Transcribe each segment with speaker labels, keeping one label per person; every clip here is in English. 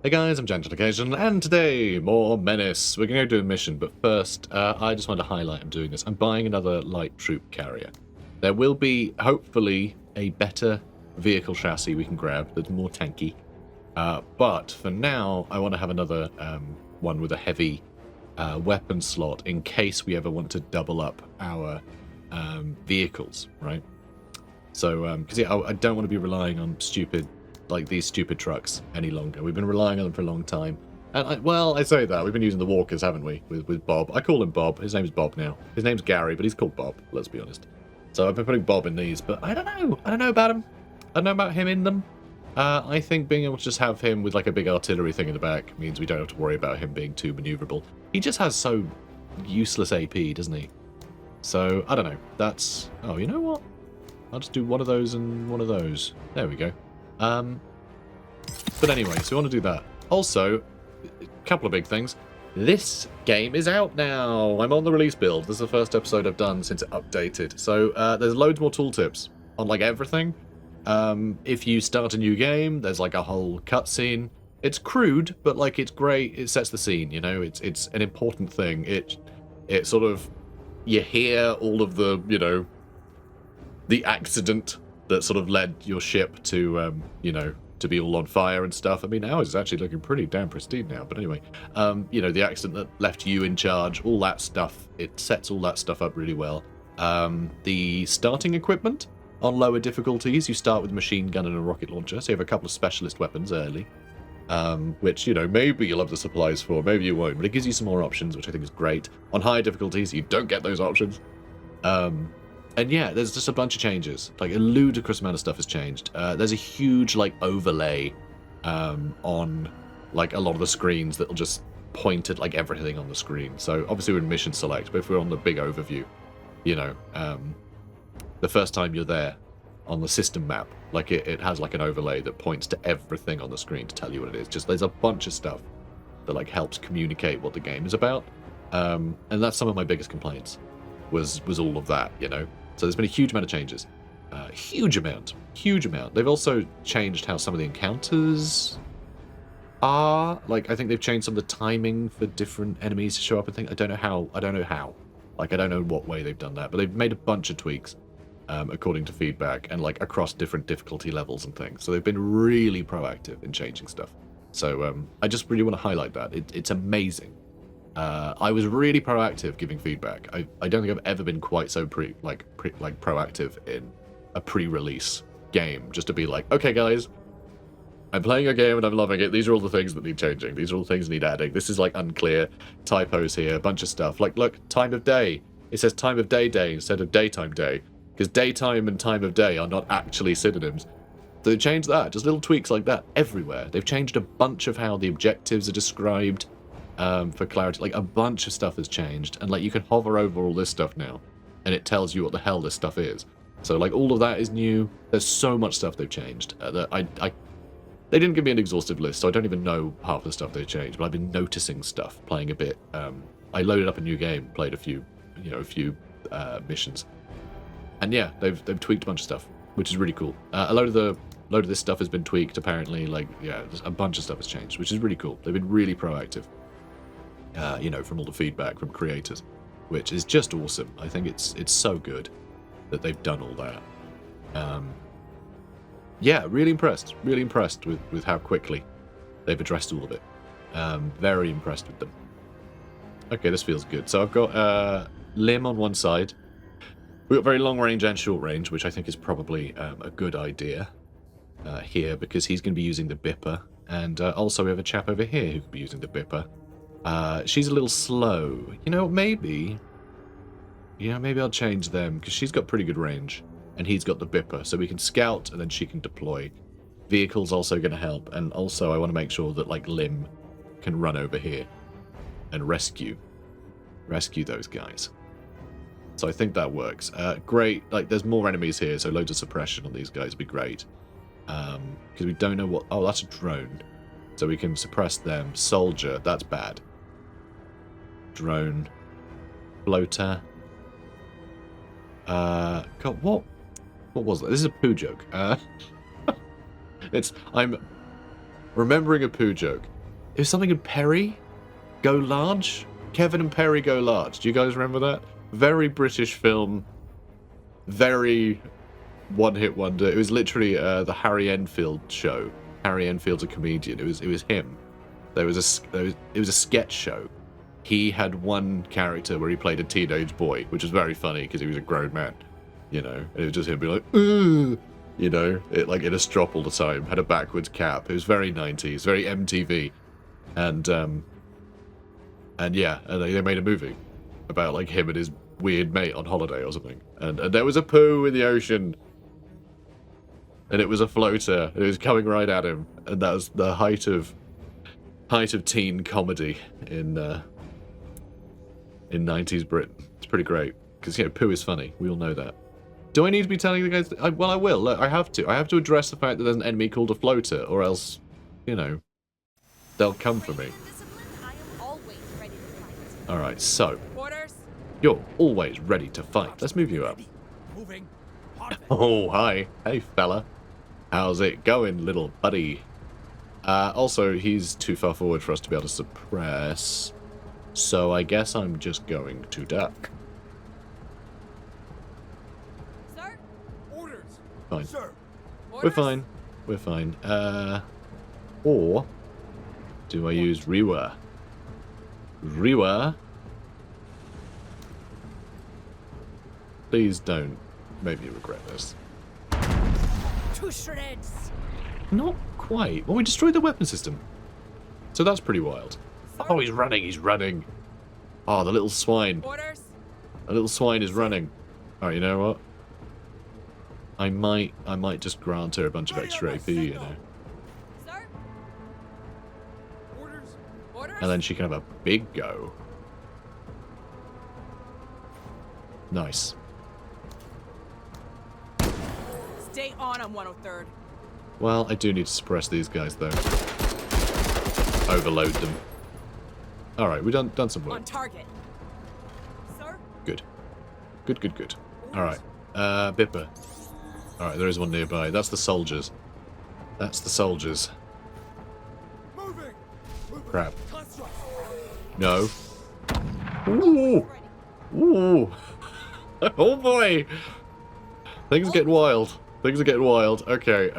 Speaker 1: Hey guys, I'm Gentle Occasion, and today, more Menace. We're going to do a mission, but first, I just wanted to highlight I'm doing this. I'm buying another light troop carrier. There will be, hopefully, a better vehicle chassis we can grab that's more tanky. But for now, I want to have another one with a heavy weapon slot in case we ever want to double up our vehicles, right? So, because I don't want to be relying on these stupid trucks any longer. We've been relying on them for a long time. And I say that. We've been using the walkers, haven't we? With Bob. I call him Bob. His name's Bob now. His name's Gary, but he's called Bob, let's be honest. So I've been putting Bob in these, but I don't know. I don't know about him. I don't know about him in them. I think being able to just have him with like a big artillery thing in the back means we don't have to worry about him being too maneuverable. He just has so useless AP, doesn't he? So, I don't know. That's... Oh, you know what? I'll just do one of those and one of those. There we go. But anyway, so we want to do that. Also, a couple of big things. This game is out now. I'm on the release build. This is the first episode I've done since it updated. So there's loads more tooltips on like everything. If you start a new game, there's like a whole cutscene. It's crude, but like it's great. It sets the scene. You know, it's an important thing. It sort of, you hear all of the, you know, the accident that sort of led your ship to, you know, to be all on fire and stuff. I mean, ours is actually looking pretty damn pristine now, but anyway, you know, the accident that left you in charge, all that stuff, it sets all that stuff up really well. The starting equipment on lower difficulties, you start with a machine gun and a rocket launcher, so you have a couple of specialist weapons early, which, you know, maybe you'll have the supplies for, maybe you won't, but it gives you some more options, which I think is great. On higher difficulties, you don't get those options. And yeah, there's just a bunch of changes. Like, a ludicrous amount of stuff has changed. There's a huge, like, overlay on, like, a lot of the screens that'll just point at, like, everything on the screen. So, obviously, we're in Mission Select, but if we're on the big overview, you know, the first time you're there on the system map, like, it has, like, an overlay that points to everything on the screen to tell you what it is. Just, there's a bunch of stuff that, like, helps communicate what the game is about. And that's some of my biggest complaints, was all of that, you know? So there's been a huge amount of changes. Huge amount. They've also changed how some of the encounters are. Like, I think they've changed some of the timing for different enemies to show up and things. I don't know how. Like, I don't know what way they've done that. But they've made a bunch of tweaks, according to feedback, and, like, across different difficulty levels and things. So they've been really proactive in changing stuff. So I just really want to highlight that. It's amazing. I was really proactive giving feedback. I don't think I've ever been quite so proactive in a pre-release game, just to be like, okay guys, I'm playing a game and I'm loving it. These are all the things that need changing. These are all the things that need adding. This is like unclear, typos here, a bunch of stuff. Like, look, time of day. It says time of day instead of daytime day, because daytime and time of day are not actually synonyms. So they changed that, just little tweaks like that everywhere. They've changed a bunch of how the objectives are described. For clarity, like, a bunch of stuff has changed, and like you can hover over all this stuff now and it tells you what the hell this stuff is. So like all of that is new. There's so much stuff they've changed that they didn't give me an exhaustive list, so I don't even know half the stuff they've changed, but I've been noticing stuff, playing a bit. I loaded up a new game, played a few missions, and yeah, they've tweaked a bunch of stuff, which is really cool. A load of this stuff has been tweaked apparently. Like, yeah, a bunch of stuff has changed, which is really cool. They've been really proactive. You know, from all the feedback from creators, which is just awesome. I think it's so good that they've done all that. Yeah, really impressed with how quickly they've addressed all of it. Very impressed with them. Okay, this feels good. So I've got Lim on one side. We've got very long range and short range, which I think is probably a good idea here, because he's going to be using the Bipper, and also we have a chap over here who could be using the Bipper. She's a little slow. You know, maybe I'll change them, because she's got pretty good range, and he's got the Bipper, so we can scout, and then she can deploy. Vehicle's also going to help, and also I want to make sure that, like, Lim can run over here and rescue those guys. So I think that works. Great, like, there's more enemies here, so loads of suppression on these guys would be great. Because we don't know what... Oh, that's a drone. So we can suppress them. Soldier, that's bad. Drone. Floater. God, what was that? This is a poo joke. remembering a poo joke. It was something in Perry? Go Large? Kevin and Perry Go Large. Do you guys remember that? Very British film. Very one-hit wonder. It was literally the Harry Enfield show. Harry Enfield's a comedian. It was him. It was a sketch show. He had one character where he played a teenage boy, which was very funny because he was a grown man, you know. And it was just him being like, ugh, you know, like in a strop all the time. Had a backwards cap. It was very 90s, very MTV, and yeah, and they made a movie about like him and his weird mate on holiday or something. And there was a poo in the ocean, and it was a floater. And it was coming right at him, and that was the height of teen comedy in 90s Britain. It's pretty great because, you know, poo is funny. We all know that. Do I need to be telling the guys? Well, I will. Look, I have to. I have to address the fact that there's an enemy called a floater, or else, you know, they'll come for me. All right, so you're always ready to fight. Let's move you up. Oh, hi. Hey, fella. How's it going, little buddy? Also, he's too far forward for us to be able to suppress. So I guess I'm just going to duck.
Speaker 2: Sir? Orders.
Speaker 1: Fine.
Speaker 2: Sir.
Speaker 1: We're fine. We're fine. Or do I use Rewa? Rewa? Please don't make me regret this.
Speaker 2: To shreds.
Speaker 1: Not quite. Well, we destroyed the weapon system. So that's pretty wild.
Speaker 2: Sir?
Speaker 1: Oh, he's running, he's running. Oh, the little swine.
Speaker 2: Orders.
Speaker 1: The little swine is running. Alright, you know what? I might just grant her a bunch of extra AP, you know.
Speaker 2: Sir? Orders. Orders.
Speaker 1: And then she can have a big go. Nice.
Speaker 2: Stay on 103rd.
Speaker 1: Well, I do need to suppress these guys, though. Overload them. Alright, we've done some work.
Speaker 2: On target. Sir?
Speaker 1: Good. Good. Alright. Bipper. Alright, there is one nearby. That's the soldiers. That's the soldiers.
Speaker 2: Moving.
Speaker 1: Crap. No. Ooh! Ooh! Oh boy! Things are getting wild. Things are getting wild. Okay,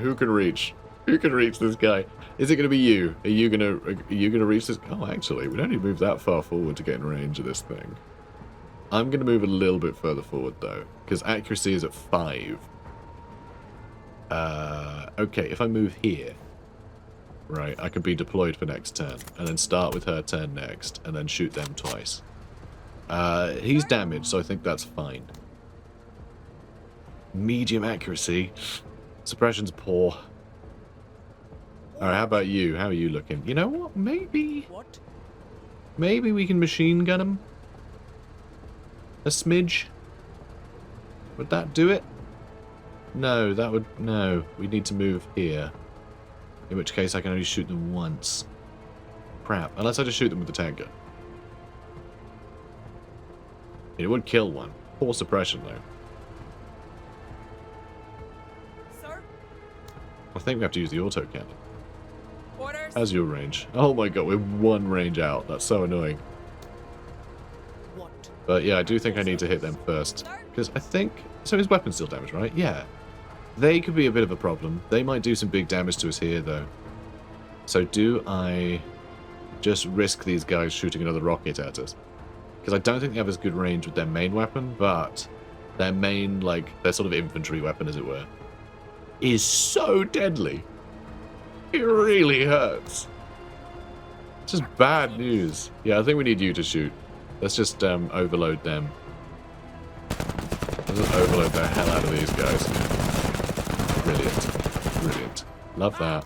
Speaker 1: who can reach? Who can reach this guy? Is it going to be you? Are you gonna reach this? Oh, actually, we don't need to move that far forward to get in range of this thing. I'm going to move a little bit further forward, though, because accuracy is at 5. Okay, if I move here, right, I could be deployed for next turn, and then start with her turn next, and then shoot them twice. He's damaged, so I think that's fine. Medium accuracy. Suppression's poor. Alright, how about you? How are you looking? You know what? Maybe we can machine gun him. A smidge. Would that do it? No, that would... No. We need to move here. In which case I can only shoot them once. Crap. Unless I just shoot them with the tanker. It would kill one. Poor suppression, though.
Speaker 2: Sir?
Speaker 1: I think we have to use the autocannon.
Speaker 2: Orders.
Speaker 1: How's your range? Oh my god, we're one range out. That's so annoying.
Speaker 2: What?
Speaker 1: But yeah, I do think I need to hit them first. Because I think... So his weapon's still damaged, right? Yeah. They could be a bit of a problem. They might do some big damage to us here, though. So do I just risk these guys shooting another rocket at us? Because I don't think they have as good range with their main weapon, but their main, like, their sort of infantry weapon, as it were, is so deadly. It really hurts. It's just bad news. Yeah, I think we need you to shoot. Let's just overload them. Let's just overload the hell out of these guys. Brilliant. Brilliant. Love that.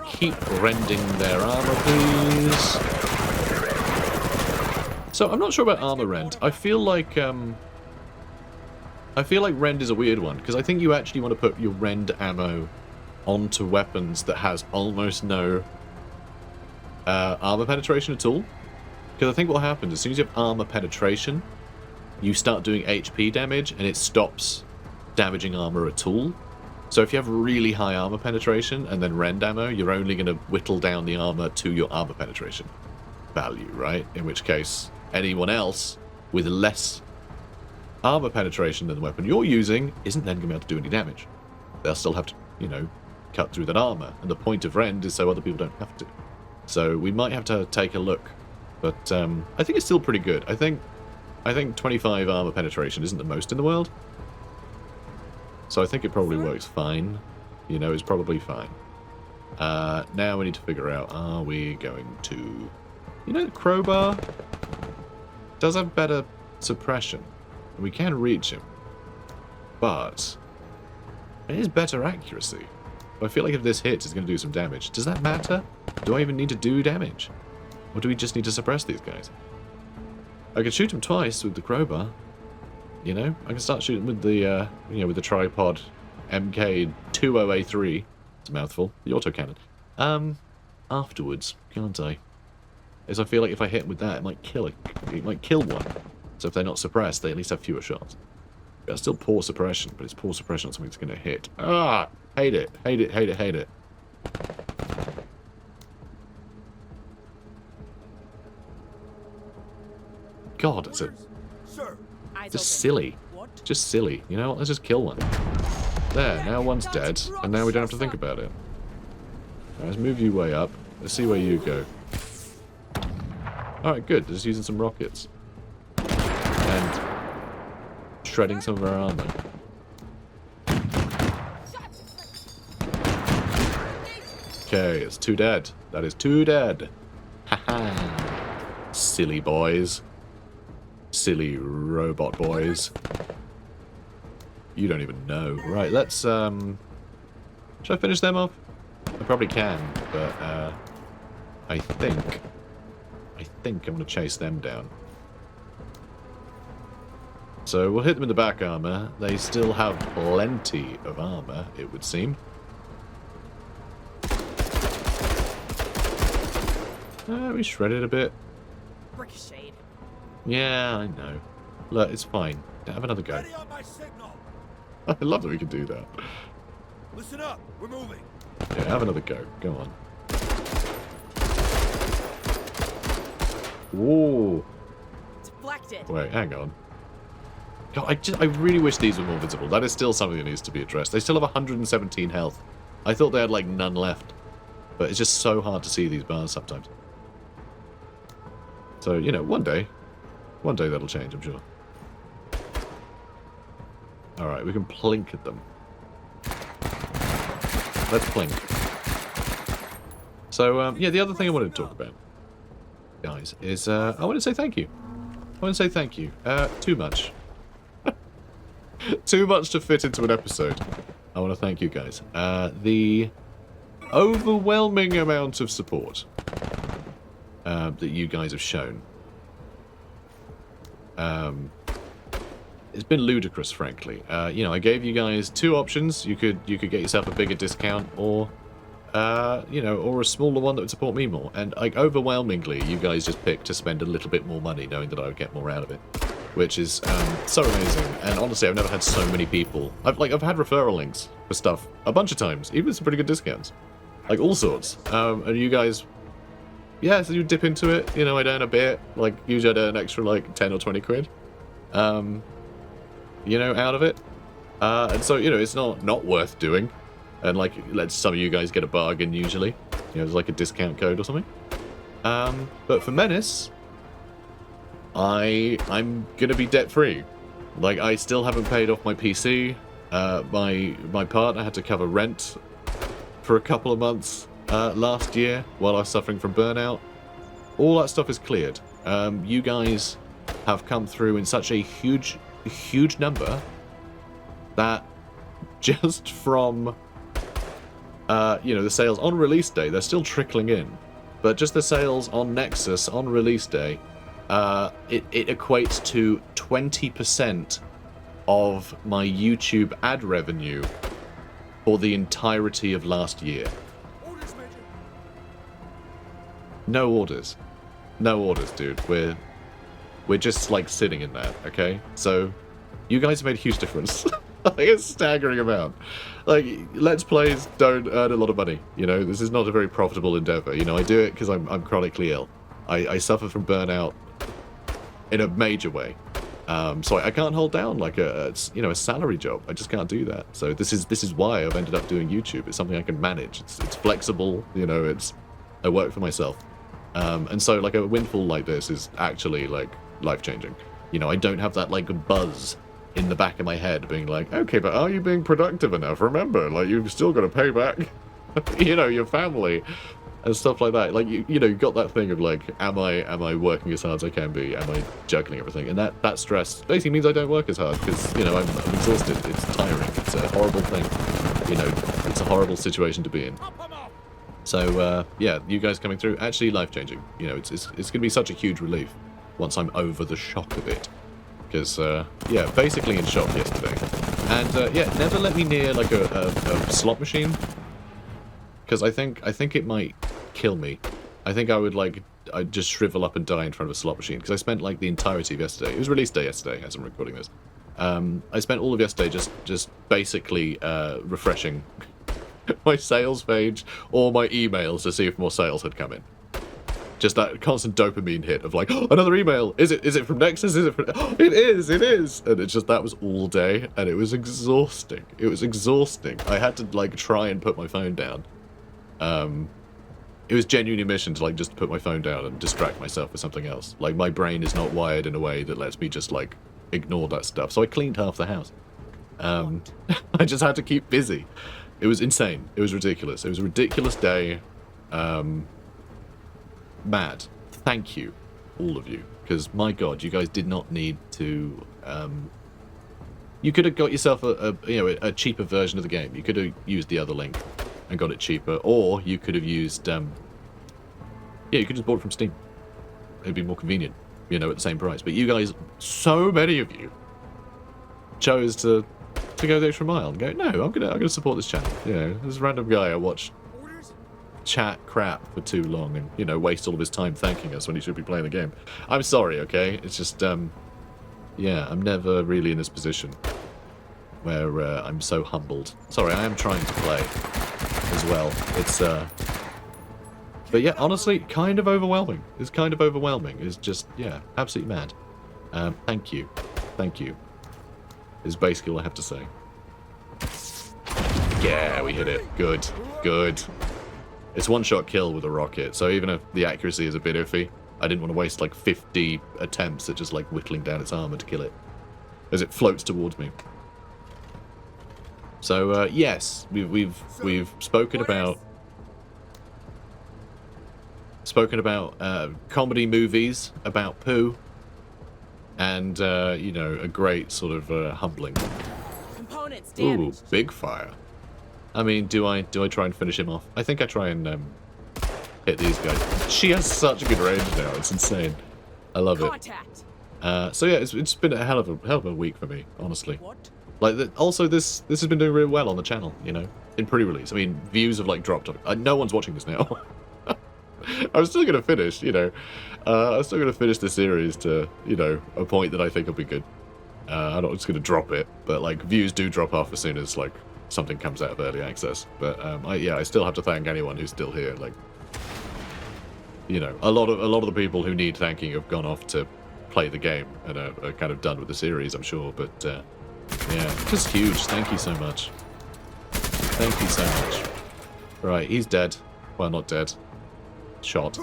Speaker 1: Keep rending their armor, please. So, I'm not sure about armor rend. I feel like rend is a weird one, because I think you actually want to put your rend ammo onto weapons that has almost no armor penetration at all. Because I think what happens, as soon as you have armor penetration, you start doing HP damage, and it stops damaging armor at all. So if you have really high armor penetration and then rend ammo, you're only going to whittle down the armor to your armor penetration value, right? In which case, anyone else with less armor penetration than the weapon you're using isn't then going to be able to do any damage. They'll still have to, you know, cut through that armor. And the point of rend is so other people don't have to. So we might have to take a look. But I think it's still pretty good. I think 25 armor penetration isn't the most in the world. So I think it probably works fine. You know, it's probably fine. Now we need to figure out, are we going to... You know, the crowbar does have better suppression. We can reach him. But it is better accuracy. I feel like if this hits, it's going to do some damage. Does that matter? Do I even need to do damage? Or do we just need to suppress these guys? I can shoot him twice with the crowbar. You know, I can start shooting with the, you know, with the tripod MK20A3. It's a mouthful. The autocannon. Afterwards, can't I? As I feel like if I hit him with that, it might kill one. So if they're not suppressed, they at least have fewer shots. It's still poor suppression, but it's poor suppression on something that's going to hit. Ah! Hate it. Hate it, hate it, hate it. God, it's
Speaker 2: Orders, sir. Eyes
Speaker 1: just
Speaker 2: open.
Speaker 1: silly.
Speaker 2: What?
Speaker 1: Just silly. You know what? Let's just kill one. There, now one's dead, and now we don't have to think about it. Right, let's move you way up. Let's see where you go. Alright, good. Just using some rockets. And shredding some of our armor. Okay, it's 2 dead. That is 2 dead. Haha. Silly boys. Silly robot boys. You don't even know. Right, let's, should I finish them off? I probably can, but, I think I'm going to chase them down. So we'll hit them in the back armor. They still have plenty of armor, it would seem. We shredded a bit.
Speaker 2: Ricocheted.
Speaker 1: Yeah, I know. Look, it's fine. Have another go.
Speaker 2: Ready on my signal.
Speaker 1: I love that we can do that.
Speaker 2: Listen up. We're moving.
Speaker 1: Yeah, have another go. Go on. Whoa.
Speaker 2: Deflected.
Speaker 1: Wait, hang on. God, I really wish these were more visible. That is still something that needs to be addressed. They still have 117 health. I thought they had, like, none left. But it's just so hard to see these bars sometimes. So, you know, one day that'll change, I'm sure. Alright, we can plink at them. Let's plink. So, yeah, the other thing I wanted to talk about, guys, is I want to say thank you. I want to say thank you. Too much. Too much to fit into an episode. I want to thank you guys. The overwhelming amount of support that you guys have shown. It's been ludicrous, frankly. You know, I gave you guys 2 options. You could get yourself a bigger discount, or you know, or a smaller one that would support me more. And like overwhelmingly, you guys just picked to spend a little bit more money, knowing that I would get more out of it, which is so amazing. And honestly, I've never had so many people. I've had referral links for stuff a bunch of times, even with some pretty good discounts, like all sorts. And you guys, yeah, so you dip into it. You know, I'd earn a bit. Like usually I'd earn extra like 10 or 20 quid. You know, out of it. And so, you know, it's not worth doing. And like, let some of you guys get a bargain usually. You know, there's like a discount code or something. But for Menace, I'm gonna be debt free. Like, I still haven't paid off my PC. My partner had to cover rent for a couple of months last year while I was suffering from burnout. All that stuff is cleared. You guys have come through in such a huge number that just from you know, the sales on release day, they're still trickling in, but just the sales on Nexus on release day, it equates to 20% of my YouTube ad revenue for the entirety of last year.
Speaker 2: Orders, Major.
Speaker 1: No orders, dude. We're just like sitting in that, okay? So you guys have made a huge difference. Like, it's a staggering amount. Like, Let's Plays don't earn a lot of money, you know? This is not a very profitable endeavor. You know, I do it because I'm chronically ill. I suffer from burnout in a major way. So I can't hold down like a salary job. I just can't do that. So this is why I've ended up doing YouTube. It's something I can manage. It's flexible, you know, I work for myself. And so like a windfall like this is actually like life-changing. You know, I don't have that like buzz in the back of my head being like, okay, but are you being productive enough? Remember, like you've still got to pay back, you know, your family and stuff like that. Like you know, you've got that thing of like, am I working as hard as I can be? Am I juggling everything? And that stress basically means I don't work as hard because, you know, I'm exhausted. It's tiring. It's a horrible thing. You know, it's a horrible situation to be in. So yeah, you guys coming through, actually life-changing. You know, it's gonna be such a huge relief once I'm over the shock of it. Because, yeah, basically in shock yesterday. And, yeah, never let me near, like, a slot machine. Because I think it might kill me. I think I would, like, I'd just shrivel up and die in front of a slot machine. Because I spent, like, the entirety of yesterday. It was release day yesterday, as I'm recording this. I spent all of yesterday just basically, refreshing my sales page or my emails to see if more sales had come in. Just that constant dopamine hit of like, oh, another email. Is it from Nexus? Is it from? Oh, it is. And it's just, that was all day, and it was exhausting. It was exhausting. I had to like try and put my phone down. It was genuinely a mission to like just put my phone down and distract myself with something else. Like my brain is not wired in a way that lets me just like ignore that stuff. So I cleaned half the house. I just had to keep busy. It was insane. It was ridiculous. It was a ridiculous day. Mad. Thank you, all of you, because my God, you guys did not need to. You could have got yourself a cheaper version of the game. You could have used the other link and got it cheaper, or you could have used yeah, you could just bought it from Steam. It'd be more convenient, you know, at the same price. But you guys, so many of you, chose to go the extra mile and go, no, I'm gonna support this channel. You know, this random guy I watched chat crap for too long and, you know, waste all of his time thanking us when he should be playing the game. I'm sorry, okay? It's just, yeah, I'm never really in this position where I'm so humbled. Sorry, I am trying to play as well. It's, but yeah, honestly, kind of overwhelming. It's kind of overwhelming. It's just, yeah, absolutely mad. Thank you. Thank you. Is basically all I have to say. Yeah, we hit it. Good. Good. It's one-shot kill with a rocket, so even if the accuracy is a bit iffy, I didn't want to waste like 50 attempts at just like whittling down its armor to kill it as it floats towards me. So yes, we've spoken about comedy movies about poo, and you know, a great sort of humbling.
Speaker 2: Components damaged.
Speaker 1: Ooh, big fire. I mean, do I try and finish him off? I think I try and hit these guys. She has such a good range now. It's insane. I love
Speaker 2: Contact.
Speaker 1: it. So yeah, it's been a hell of a week for me, honestly.
Speaker 2: What?
Speaker 1: Like also this has been doing really well on the channel. You know, in pre-release. I mean, views have like dropped. No one's watching this now. I'm still gonna finish. You know, I'm still gonna finish the series to, you know, a point that I think will be good. I'm not just gonna drop it, but like views do drop off as soon as like something comes out of early access. But I still have to thank anyone who's still here. Like, you know, a lot of the people who need thanking have gone off to play the game and are kind of done with the series, I'm sure. But yeah, just huge. Thank you so much. Thank you so much. Right, he's dead. Well, not dead. Shot.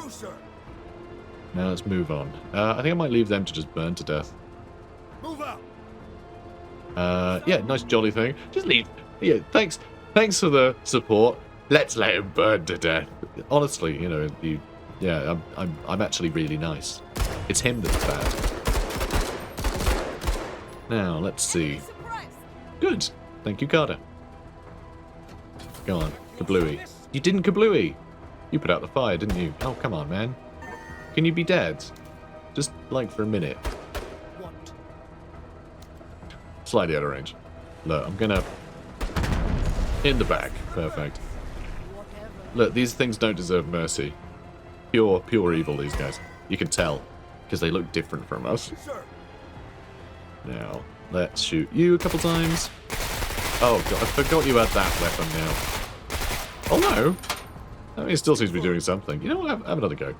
Speaker 1: Now let's move on. I think I might leave them to just burn to death.
Speaker 2: Move out.
Speaker 1: Yeah, nice jolly thing. Just leave. Yeah, thanks for the support. Let's let him burn to death. Honestly, you know, yeah, I'm actually really nice. It's him that's bad. Now, let's see. Good. Thank you, Carter. Go on, kablooey. You didn't kablooey. You put out the fire, didn't you? Oh, come on, man. Can you be dead? Just, like, for a minute.
Speaker 2: What?
Speaker 1: Slightly out of range. Look, I'm gonna... In the back. Perfect.
Speaker 2: Whatever.
Speaker 1: Look, these things don't deserve mercy. Pure evil, these guys. You can tell, because they look different from us.
Speaker 2: Sir.
Speaker 1: Now, let's shoot you a couple times. Oh, God, I forgot you had that weapon now. Oh, no. I mean, it still seems to be doing something. You know what? Have another go.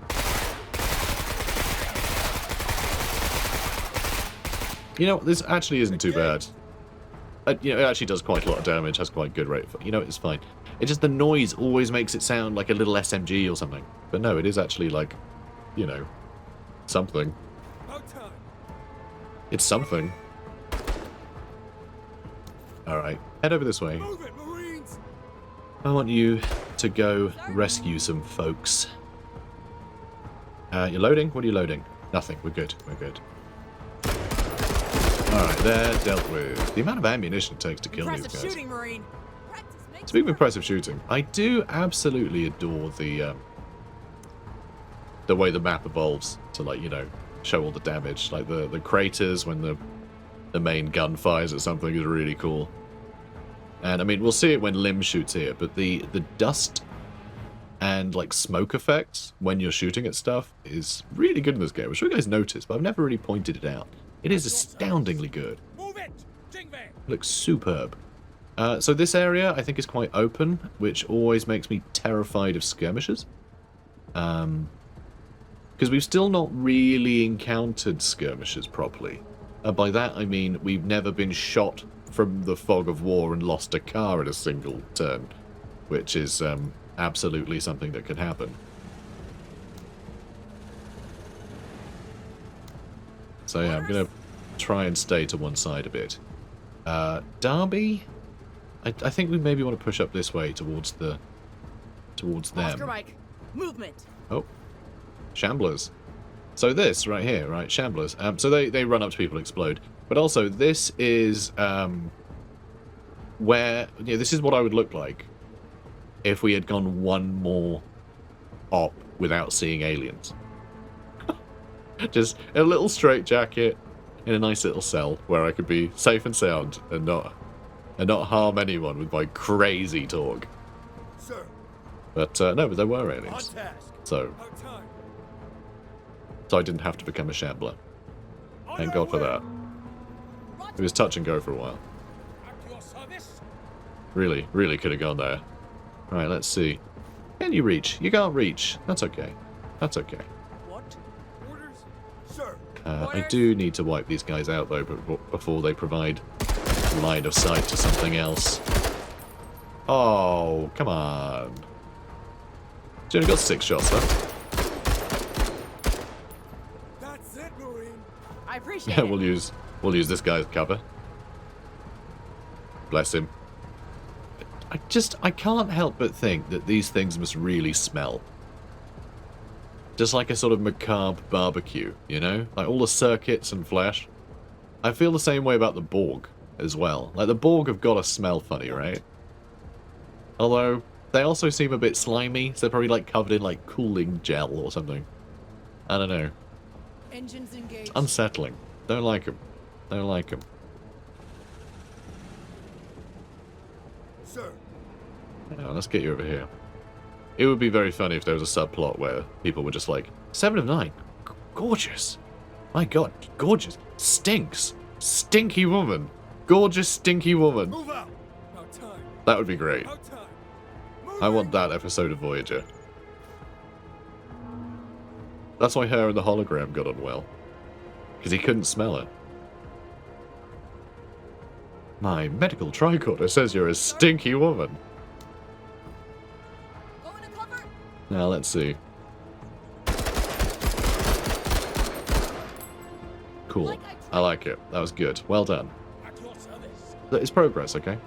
Speaker 1: You know, this actually isn't too bad. You know, it actually does quite a lot of damage, has quite good rate. You know, it's fine. It's just the noise always makes it sound like a little SMG or something. But no, it is actually like, you know, something. It's something. Alright, head over this way.
Speaker 2: Move it, Marines!
Speaker 1: I want you to go rescue some folks. You're loading? What are you loading? Nothing. We're good. We're good. Alright, they're dealt with. The amount of ammunition it takes to kill these
Speaker 2: Impressive
Speaker 1: guys.
Speaker 2: shooting, Marine. Practice makes
Speaker 1: Speaking of
Speaker 2: perfect.
Speaker 1: impressive shooting, I do absolutely adore the way the map evolves to, like, you know, show all the damage. Like the craters when the main gun fires at something is really cool. And I mean, we'll see it when Lim shoots here, but the dust and like smoke effects when you're shooting at stuff is really good in this game. I'm sure you guys noticed, but I've never really pointed it out. It is astoundingly good.
Speaker 2: Move it! Jingve!
Speaker 1: Looks superb. So this area, I think, is quite open, which always makes me terrified of skirmishers. Because we've still not really encountered skirmishers properly. By that, I mean we've never been shot from the fog of war and lost a car in a single turn, which is absolutely something that can happen. So yeah, I'm going to try and stay to one side a bit. Derby? I think we maybe want to push up this way towards them.
Speaker 2: Oscar Mike, movement!
Speaker 1: Oh, shamblers. So this right here, right, shamblers. So they run up to people, explode. But also this is where, you know, this is what I would look like if we had gone one more op without seeing aliens. Just a little straitjacket in a nice little cell where I could be safe and sound and not harm anyone with my crazy talk.
Speaker 2: Sir,
Speaker 1: But no, but there were
Speaker 2: on
Speaker 1: aliens,
Speaker 2: task.
Speaker 1: so
Speaker 2: About time.
Speaker 1: I didn't have to become a shambler.
Speaker 2: On
Speaker 1: Thank
Speaker 2: your
Speaker 1: God for
Speaker 2: way.
Speaker 1: that. It was touch and go for a while.
Speaker 2: At your service.
Speaker 1: Really could have gone there. Right, let's see. Can you reach? You can't reach. That's okay. That's okay.
Speaker 2: What? Orders? Sir.
Speaker 1: I do need to wipe these guys out, though, before they provide line of sight to something else. Oh, come on. You only got 6 shots left.
Speaker 2: That's it, Marine. I appreciate
Speaker 1: Yeah,
Speaker 2: it.
Speaker 1: we'll use this guy's cover. Bless him. I can't help but think that these things must really smell. Just like a sort of macabre barbecue, you know? Like all the circuits and flesh. I feel the same way about the Borg as well. Like the Borg have got to smell funny, right? Although they also seem a bit slimy, so they're probably like covered in like cooling gel or something. I don't know.
Speaker 2: Engines engaged.
Speaker 1: Unsettling. Don't like them. Don't like them.
Speaker 2: Sir.
Speaker 1: Now, let's get you over here. It would be very funny if there was a subplot where people were just like, 7 of 9. Gorgeous. My God, gorgeous. Stinks. Stinky woman. Gorgeous, stinky woman.
Speaker 2: Move out. About time.
Speaker 1: That would be great.
Speaker 2: About time. Move
Speaker 1: I want
Speaker 2: it.
Speaker 1: that episode of Voyager. That's why her and the hologram got on well. Because he couldn't smell her. My medical tricorder says you're a stinky woman.
Speaker 2: Go into cover.
Speaker 1: Now, let's see. Cool. I like it. That was good. Well done.
Speaker 2: At your service.
Speaker 1: That is progress, okay?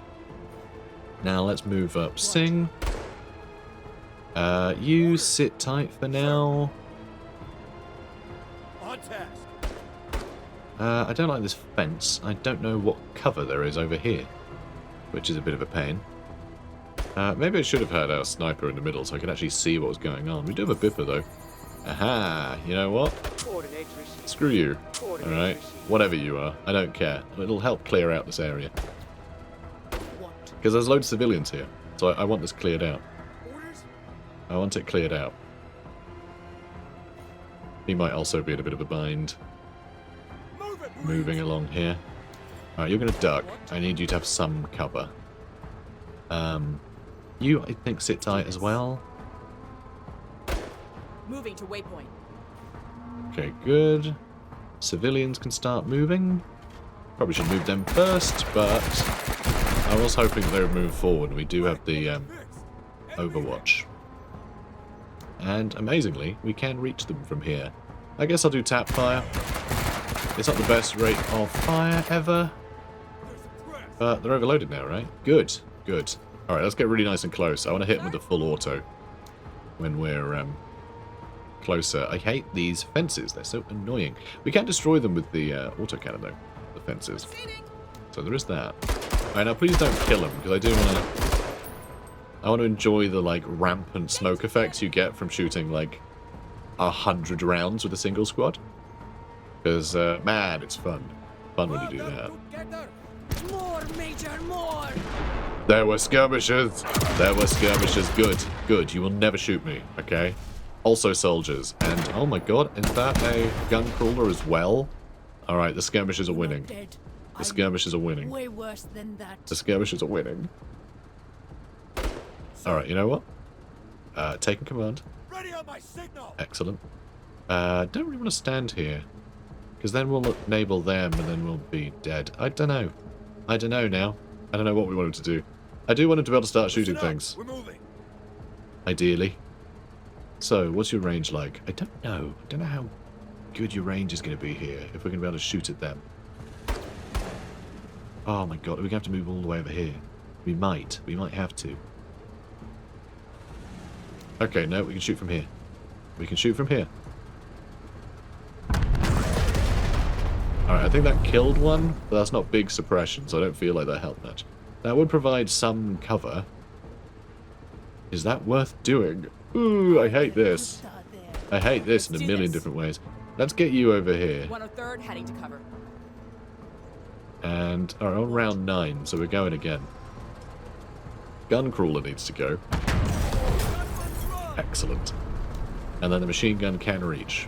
Speaker 1: Now, let's move up. Sing. You sit tight for now.
Speaker 2: On task.
Speaker 1: I don't like this fence. I don't know what cover there is over here, which is a bit of a pain. Maybe I should have had our sniper in the middle so I could actually see what was going on. We do have a bipper, though. Aha! You know what? Screw you. Alright. Whatever you are. I don't care. It'll help clear out this area.
Speaker 2: What?
Speaker 1: Because there's loads of civilians here. So I want this cleared out.
Speaker 2: Orders?
Speaker 1: I want it cleared out. He might also be in a bit of a bind.
Speaker 2: Move it, Marines.
Speaker 1: Moving along here. Alright, you're going to duck. I need you to have some cover. You, I think, sit tight as well.
Speaker 2: Moving to waypoint.
Speaker 1: Okay, good. Civilians can start moving. Probably should move them first, but I was hoping they would move forward. We do have the Overwatch. And amazingly, we can reach them from here. I guess I'll do tap fire. It's not the best rate of fire ever. But they're overloaded now, right? Good, good. Alright, let's get really nice and close. I want to hit them with the full auto when we're closer. I hate these fences. They're so annoying. We can't destroy them with the autocannon, though. The fences. So there is that. Alright, now please don't kill them, because I do want to... I want to enjoy the, like, rampant smoke effects you get from shooting, like, 100 rounds with a single squad. Because, man, it's fun. Fun when you do that.
Speaker 2: More, Major, more!
Speaker 1: There were skirmishers! There were skirmishers. Good, good. You will never shoot me, okay? Also soldiers. And, oh my god, is that a gun crawler as well? Alright, the skirmishers are winning. The skirmishers are winning.
Speaker 2: Way worse than that.
Speaker 1: The skirmishers are winning. Alright, you know what? Taking command.
Speaker 2: Ready on my signal!
Speaker 1: Excellent. Don't really want to stand here. Because then we'll enable them and then we'll be dead. I don't know. I don't know now. I don't know what we want him to do. I do want him to be able to start shooting things.
Speaker 2: We're moving.
Speaker 1: Ideally. So, what's your range like? I don't know. I don't know how good your range is going to be here. If we're going to be able to shoot at them. Oh my god, are we going to have to move all the way over here? We might. We might have to. Okay, no, we can shoot from here. We can shoot from here. Alright, I think that killed one, but that's not big suppression, so I don't feel like that helped much. That would provide some cover. Is that worth doing? Ooh, I hate this. I hate this in a million different ways. Let's get you over here.
Speaker 2: 103rd heading to cover.
Speaker 1: And, alright, on round 9, so we're going again. Gun crawler needs to go. Excellent. And then the machine gun can reach.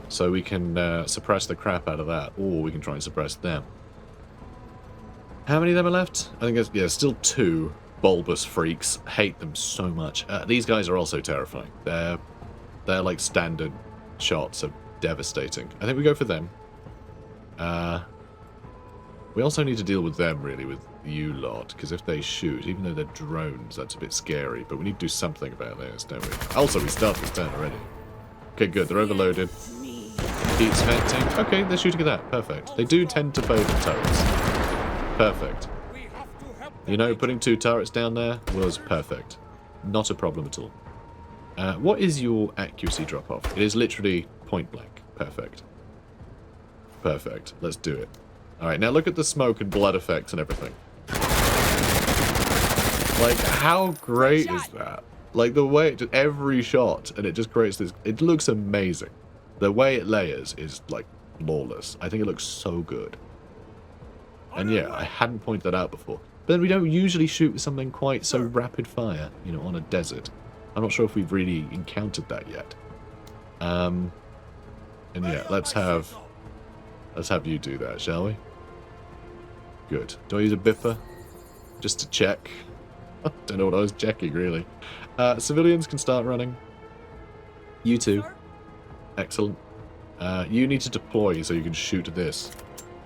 Speaker 1: So we can suppress the crap out of that, or we can try and suppress them. How many of them are left? I think there's, yeah, still 2 bulbous freaks. Hate them so much. These guys are also terrifying. They're like standard shots are devastating. I think we go for them. We also need to deal with them, really, with you lot, because if they shoot, even though they're drones, that's a bit scary, but we need to do something about this, don't we? Also, we started this turn already. Okay, good, they're overloaded. Keeps venting. Okay, they're shooting at that. Perfect. They do tend to bow the turrets. Perfect. You know, putting 2 turrets down there was perfect. Not a problem at all. What is your accuracy drop-off? It is literally point blank. Perfect. Perfect. Let's do it. Alright, now look at the smoke and blood effects and everything. Like, how great is that? Like, the way, just every shot, and it just creates this, it looks amazing. The way it layers is, like, flawless. I think it looks so good. And yeah, I hadn't pointed that out before. But then we don't usually shoot with something quite so rapid fire, you know, on a desert. I'm not sure if we've really encountered that yet. And yeah, let's have you do that, shall we? Good. Do I use a bipper? Just to check. I don't know what I was checking, really. Civilians can start running. You too. Excellent. You need to deploy so you can shoot this.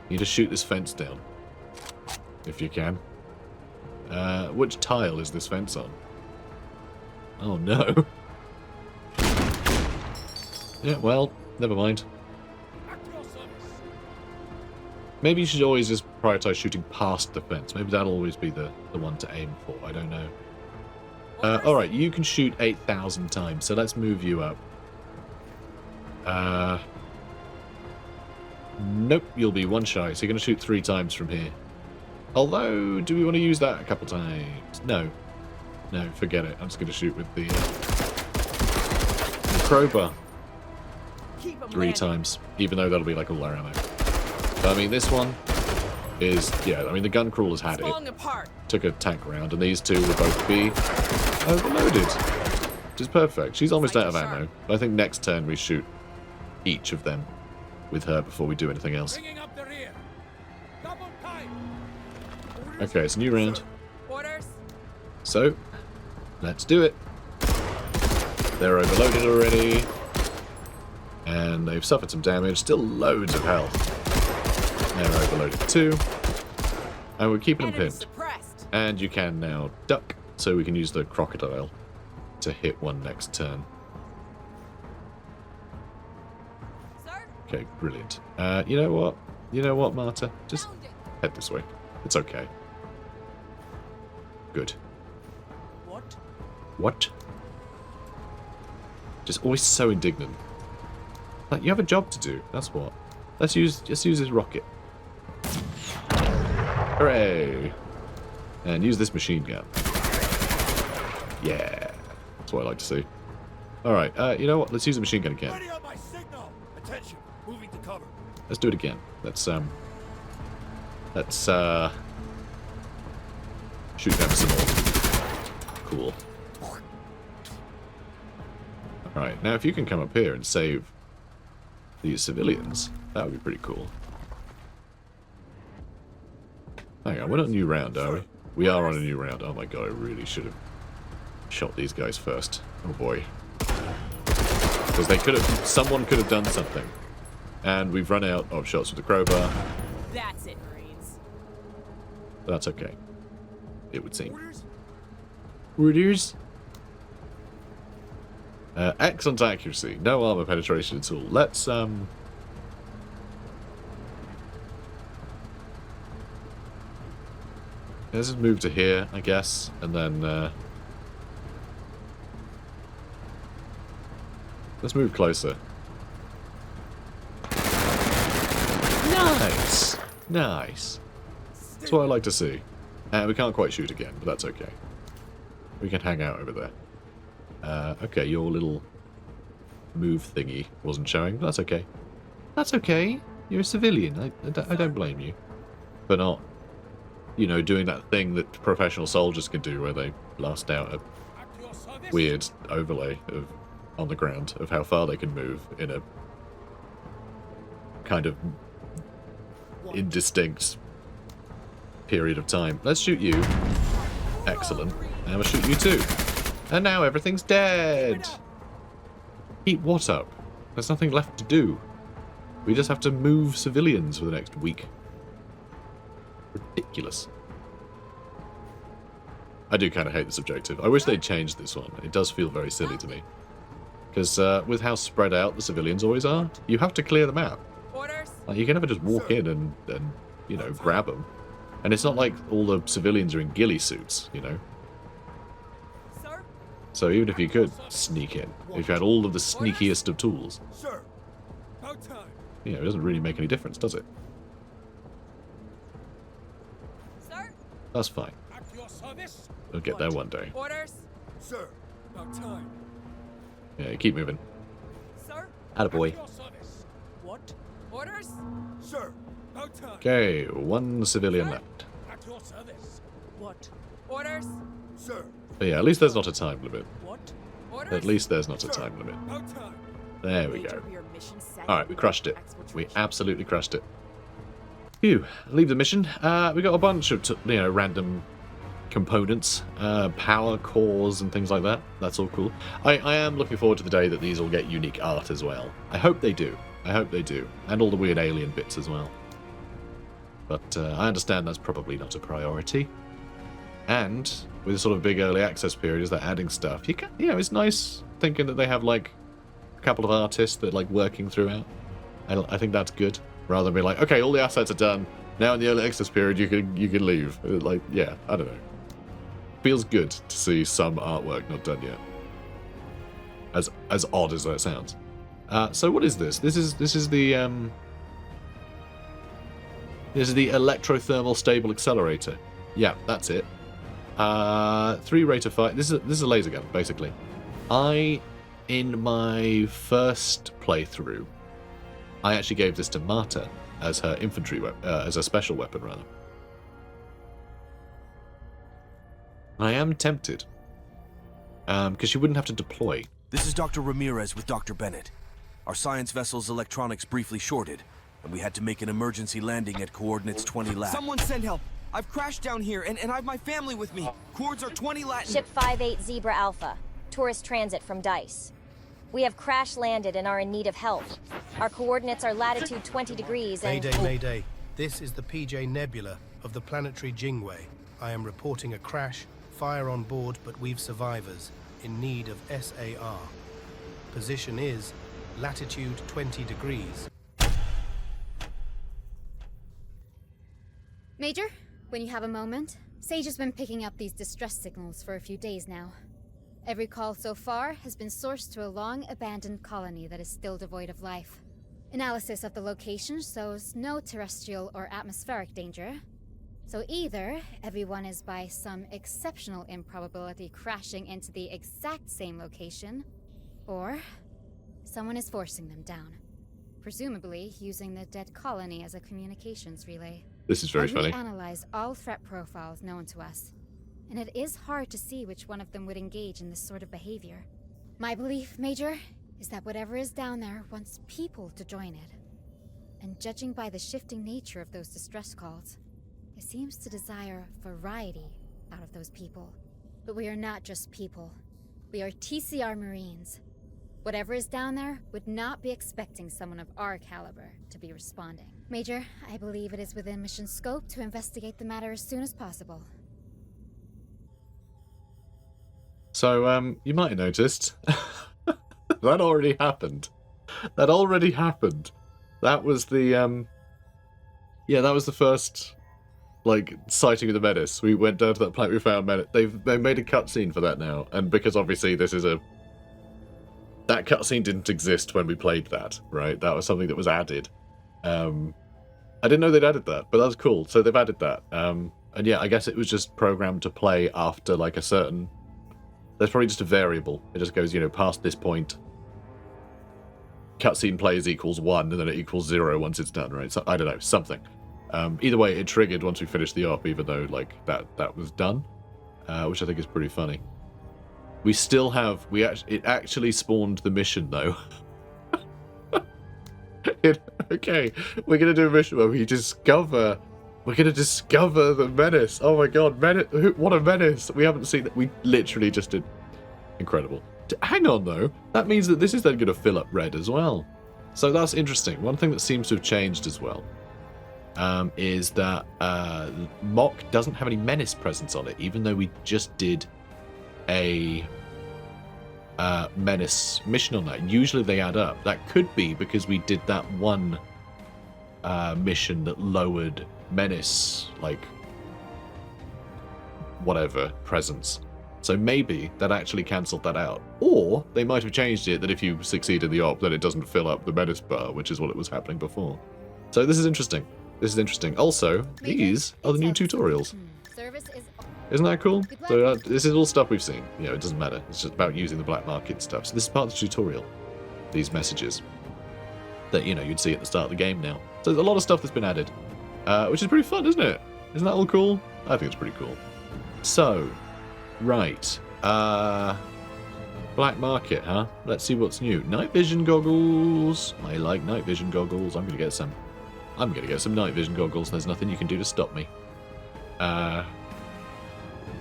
Speaker 1: You need to shoot this fence down. If you can. Which tile is this fence on? Oh no. Yeah, well, never mind. Maybe you should always just prioritize shooting past the fence. Maybe that'll always be the one to aim for. I don't know. Alright, you can shoot 8,000 times, so let's move you up. Nope, you'll be 1 shy, so you're going to shoot 3 times from here. Although, do we want to use that a couple times? No. No, forget it. I'm just going to shoot with the crowbar. 3 times, even though that'll be like all our ammo. But, I mean, this one is, yeah, I mean, the gun crawler's had it. Took a tank round, and these 2 will both be overloaded. Which is perfect. She's almost out of ammo. But I think next turn we shoot each of them with her before we do anything else. Okay, it's a new round.
Speaker 2: Orders.
Speaker 1: So, let's do it. They're overloaded already. And they've suffered some damage. Still loads of health. They're overloaded too. And we're keeping them
Speaker 2: Enemy
Speaker 1: pinned.
Speaker 2: suppressed.
Speaker 1: And you can now duck, so we can use the crocodile to hit one next turn.
Speaker 2: Sir,
Speaker 1: Okay, brilliant. You know what? You know what, Marta? Just
Speaker 2: found it.
Speaker 1: head this way. It's okay. Good.
Speaker 2: What?
Speaker 1: What? Just always so indignant. Like, you have a job to do, that's what. Let's use this rocket. Hooray! And use this machine gun. Yeah. That's what I like to see. Alright, you know what? Let's use the machine gun again.
Speaker 2: Ready on my signal. Attention. Moving to cover.
Speaker 1: Let's do it again. Let's shoot them some more. Cool. Alright, now if you can come up here and save these civilians, that would be pretty cool. Hang on, we're not a new round, are we? We are on a new round. Oh my god, I really should have shot these guys first. Oh boy. Because they could have, someone could have done something. And we've run out of shots with the crowbar.
Speaker 2: That's it, Marines.
Speaker 1: But that's okay. It would seem.
Speaker 2: Orders?
Speaker 1: Orders? Excellent accuracy. No armor penetration at all. Let's just move to here, I guess, and then let's move closer. Nice! Nice. That's what I like to see. We can't quite shoot again, but that's okay. We can hang out over there. Okay, your little move thingy wasn't showing, but that's okay. That's okay. You're a civilian. I don't blame you for not, you know, doing that thing that professional soldiers can do where they blast out a weird overlay of on the ground of how far they can move in a kind of indistinct period of time. Let's shoot you. Excellent. And we'll shoot you too. And now everything's dead. Keep what up? There's nothing left to do. We just have to move civilians for the next week. Ridiculous. I do kind of hate this objective. I wish they'd changed this one. It does feel very silly to me. Because with how spread out the civilians always are, you have to clear the map.
Speaker 2: Orders?
Speaker 1: Like, you can never just walk in and you know, grab them. And it's not like all the civilians are in ghillie suits, you know.
Speaker 2: Sir?
Speaker 1: So even if you could sneak in, if you had all of the sneakiest of tools,
Speaker 2: Sir. About time.
Speaker 1: you know, it doesn't really make any difference, does it?
Speaker 2: Sir?
Speaker 1: That's fine.
Speaker 2: At your service.
Speaker 1: We'll get there one day.
Speaker 2: Orders? Sir. About time.
Speaker 1: Yeah, keep moving.
Speaker 2: Sir?
Speaker 1: Attaboy.
Speaker 2: At your service. What? Orders? Sir. About time.
Speaker 1: Okay, one civilian left.
Speaker 2: At your service. What? Orders? Sir.
Speaker 1: But yeah, at least there's not a time limit.
Speaker 2: What? Orders?
Speaker 1: At least there's not a time limit.
Speaker 2: About time.
Speaker 1: There we go.
Speaker 2: We are mission set.
Speaker 1: Alright, we crushed it. We
Speaker 2: Exfiltration.
Speaker 1: absolutely crushed it. Phew, leave the mission. We got a bunch of, you know, random components, power cores and things like that. That's all cool. I am looking forward to the day that these all get unique art as well. I hope they do. I hope they do. And all the weird alien bits as well. But I understand that's probably not a priority. And with a sort of big early access period, is that adding stuff? You know, it's nice thinking that they have like a couple of artists that like working throughout. I think that's good. Rather than be like, okay, all the assets are done. Now in the early access period, you can leave. Like, yeah, I don't know. Feels good to see some artwork not done yet. As odd as that sounds. So what is this? This is the electrothermal stable accelerator. Yeah, that's it. 3 rate of fire. This is a laser gun, basically. In my first playthrough, I actually gave this to Marta as her infantry as a special weapon, rather. I am tempted, because she wouldn't have to deploy.
Speaker 3: This is Dr. Ramirez with Dr. Bennett. Our science vessel's electronics briefly shorted, and we had to make an emergency landing at coordinates 20 lab.
Speaker 4: Someone send help!
Speaker 3: I've crashed down here, and I have my family with me. Cords are 20 Latin.
Speaker 4: Ship 58 Zebra Alpha, tourist transit from DICE. We have crash landed and are in need of help. Our coordinates are latitude 20 degrees and...
Speaker 5: Mayday, Mayday. This is the PJ Nebula of the planetary Jingwei. I am reporting a crash, fire on board, but we've survivors in need of SAR. Position is latitude 20 degrees.
Speaker 6: Major, when you have a moment, Sage has been picking up these distress signals for a few days now. Every call so far has been sourced to a long-abandoned colony that is still devoid of life. Analysis of the location shows no terrestrial or atmospheric danger. So either everyone is by some exceptional improbability crashing into the exact same location, or someone is forcing them down, presumably using the dead colony as a communications relay.
Speaker 1: This is very funny.
Speaker 6: We analyze all threat profiles known to us, and it is hard to see which one of them would engage in this sort of behavior. My belief, Major, is that whatever is down there wants people to join it. And judging by the shifting nature of those distress calls, it seems to desire variety out of those people. But we are not just people. We are TCR Marines. Whatever is down there would not be expecting someone of our caliber to be responding. Major, I believe it is within mission scope to investigate the matter as soon as possible.
Speaker 1: So, you might have noticed, that already happened. That already happened. That was the, yeah, that was the first, like, sighting of the Menace. We went down to that planet, we found Menace. They made a cutscene for that now, and because obviously this is a... That cutscene didn't exist when we played that, right? That was something that was added. I didn't know they'd added that, but that was cool. So they've added that. And yeah, I guess it was just programmed to play after, like, a certain... There's probably just a variable. It just goes, you know, past this point. Cutscene plays equals 1, and then it equals 0 once it's done, right? So, I don't know, something. Either way, it triggered once we finished the op, even though, like, that was done. Which I think is pretty funny. We still have... It actually spawned the mission, though. Okay, we're going to do a mission where we discover... We're going to discover the Menace. Oh my god, what a Menace. We haven't seen that. We literally just did. Incredible. Hang on, though. That means that this is then going to fill up red as well. So that's interesting. One thing that seems to have changed as well is that Mock doesn't have any Menace presence on it, even though we just did a Menace mission on that. Usually they add up. That could be because we did that one mission that lowered Menace, like, whatever, presence. So maybe that actually cancelled that out. Or they might have changed it that if you succeed in the op, then it doesn't fill up the Menace bar, which is what it was happening before. So this is interesting. This is interesting. Also, these are the new tutorials. Isn't that cool? So this is all stuff we've seen. You know, it doesn't matter. It's just about using the black market stuff. So this is part of the tutorial. These messages that, you know, you'd see at the start of the game now. So there's a lot of stuff that's been added. Which is pretty fun, isn't it? Isn't that all cool? I think it's pretty cool. So, right. Black market, huh? Let's see what's new. Night vision goggles. I like night vision goggles. I'm gonna get some night vision goggles. There's nothing you can do to stop me.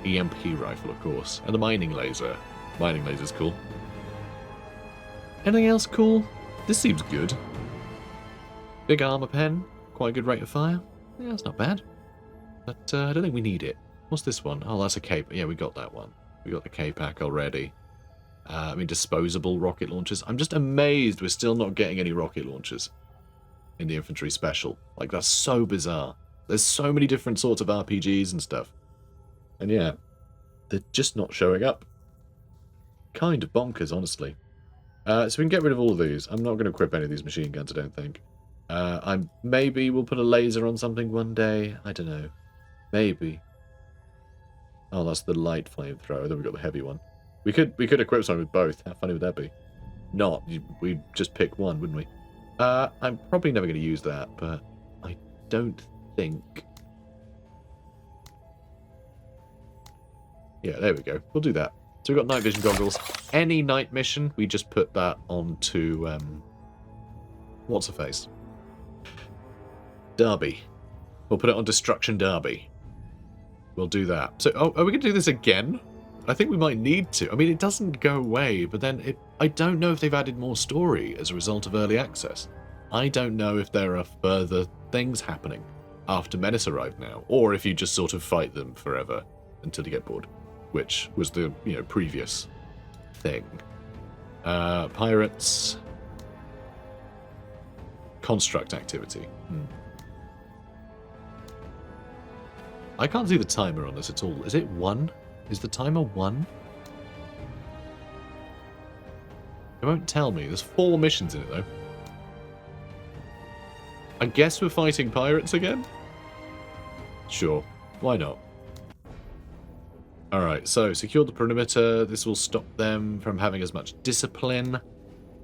Speaker 1: EMP rifle, of course. And the mining laser. Mining laser's cool. Anything else cool? This seems good. Big armor pen. Quite a good rate of fire. Yeah, that's not bad. But I don't think we need it. What's this one? Oh, that's a K-pack. Yeah, we got that one. We got the K-pack already. I mean, disposable rocket launchers. I'm just amazed we're still not getting any rocket launchers in the infantry special. Like, that's so bizarre. There's so many different sorts of RPGs and stuff. And yeah, they're just not showing up. Kind of bonkers, honestly. So we can get rid of all of these. I'm not going to equip any of these machine guns, I don't think. Maybe we'll put a laser on something one day. I don't know. Maybe. Oh, that's the light flamethrower. Then we've got the heavy one. We could equip something with both. How funny would that be? Not. We'd just pick one, wouldn't we? I'm probably never going to use that, but I don't think... Yeah, there we go. We'll do that. So we've got night vision goggles. Any night mission, we just put that onto... what's her face? Derby. We'll put it on Destruction Derby. We'll do that. So, are we going to do this again? I think we might need to. I mean, it doesn't go away, but then I don't know if they've added more story as a result of early access. I don't know if there are further things happening after Menace arrived now, or if you just sort of fight them forever until you get bored, which was the, previous thing. Pirates. Construct activity. I can't see the timer on this at all. Is it 1? Is the timer 1? It won't tell me. There's 4 missions in it, though. I guess we're fighting pirates again? Sure. Why not? Alright, so secure the perimeter. This will stop them from having as much discipline.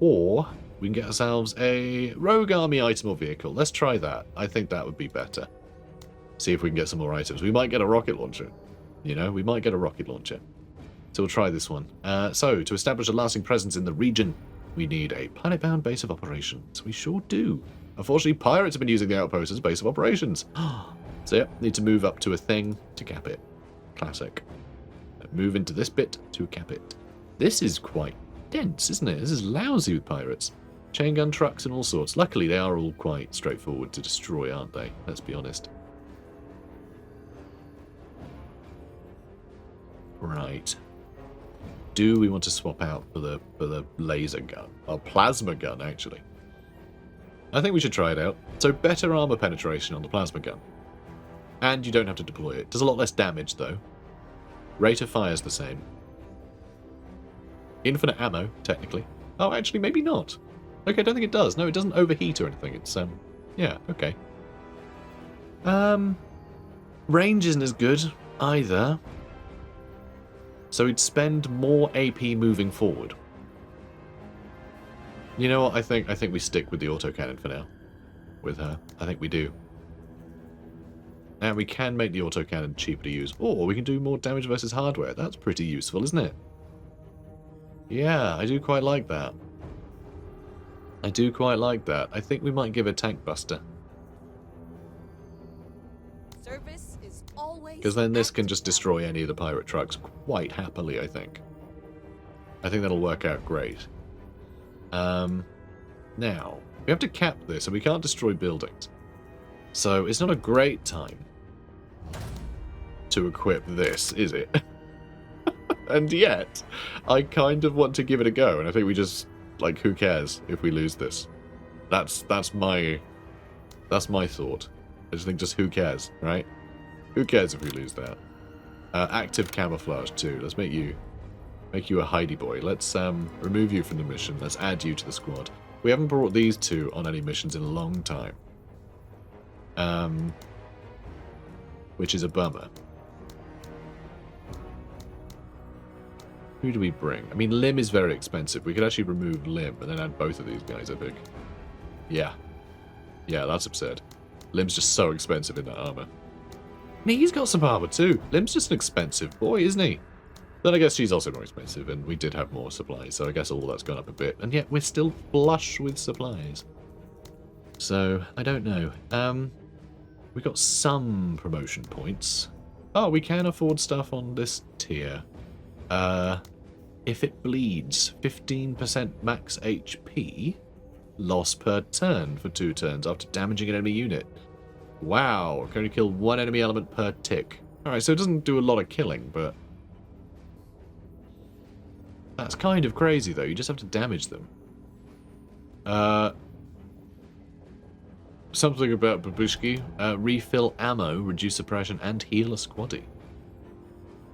Speaker 1: Or we can get ourselves a rogue army item or vehicle. Let's try that. I think that would be better. See if we can get some more items. We might get a rocket launcher. We might get a rocket launcher. So we'll try this one. So, to establish a lasting presence in the region, we need a planet-bound base of operations. We sure do. Unfortunately, pirates have been using the outpost as a base of operations. So yeah, need to move up to a thing to cap it. Classic. Move into this bit to cap it. This is quite dense, isn't it? This is lousy with pirates. Chain gun trucks and all sorts. Luckily, they are all quite straightforward to destroy, aren't they? Let's be honest. Right. Do we want to swap out for the laser gun? Or plasma gun, actually. I think we should try it out. So better armor penetration on the plasma gun. And you don't have to deploy it. Does a lot less damage, though. Rate of fire is the same. Infinite ammo, technically. Oh, actually, maybe not. Okay, I don't think it does. No, it doesn't overheat or anything. It's, yeah, okay. Range isn't as good, either. So we'd spend more AP moving forward. You know what? I think we stick with the autocannon for now. With her. I think we do. And we can make the autocannon cheaper to use. Or we can do more damage versus hardware. That's pretty useful, isn't it? Yeah, I do quite like that. I do quite like that. I think we might give a tank buster.
Speaker 2: Service is always
Speaker 1: Because then this can just destroy any of the pirate trucks quite happily, I think. I think that'll work out great. Now, we have to cap this, and we can't destroy buildings. So it's not a great time to equip this, is it? And yet, I kind of want to give it a go, and I think we just, like, who cares if we lose this? That's my thought. I just think just who cares, right? Who cares if we lose that? Active camouflage too. Let's make you a hidey boy. Let's remove you from the mission. Let's add you to the squad. We haven't brought these two on any missions in a long time. Which is a bummer. Who do we bring? I mean, Lim is very expensive. We could actually remove Lim and then add both of these guys, I think. Yeah. Yeah, that's absurd. Lim's just so expensive in that armor. I mean, he's got some armor too. Lim's just an expensive boy, isn't he? Then I guess she's also more expensive, and we did have more supplies, so I guess all that's gone up a bit. And yet we're still flush with supplies. So, I don't know. We got some promotion points. Oh, we can afford stuff on this tier. If it bleeds, 15% max HP, loss per turn for 2 turns after damaging an enemy unit. Wow, can only kill 1 enemy element per tick. Alright, so it doesn't do a lot of killing, but that's kind of crazy, though. You just have to damage them. Something about Babushki. Refill ammo, reduce suppression, and heal a squaddy.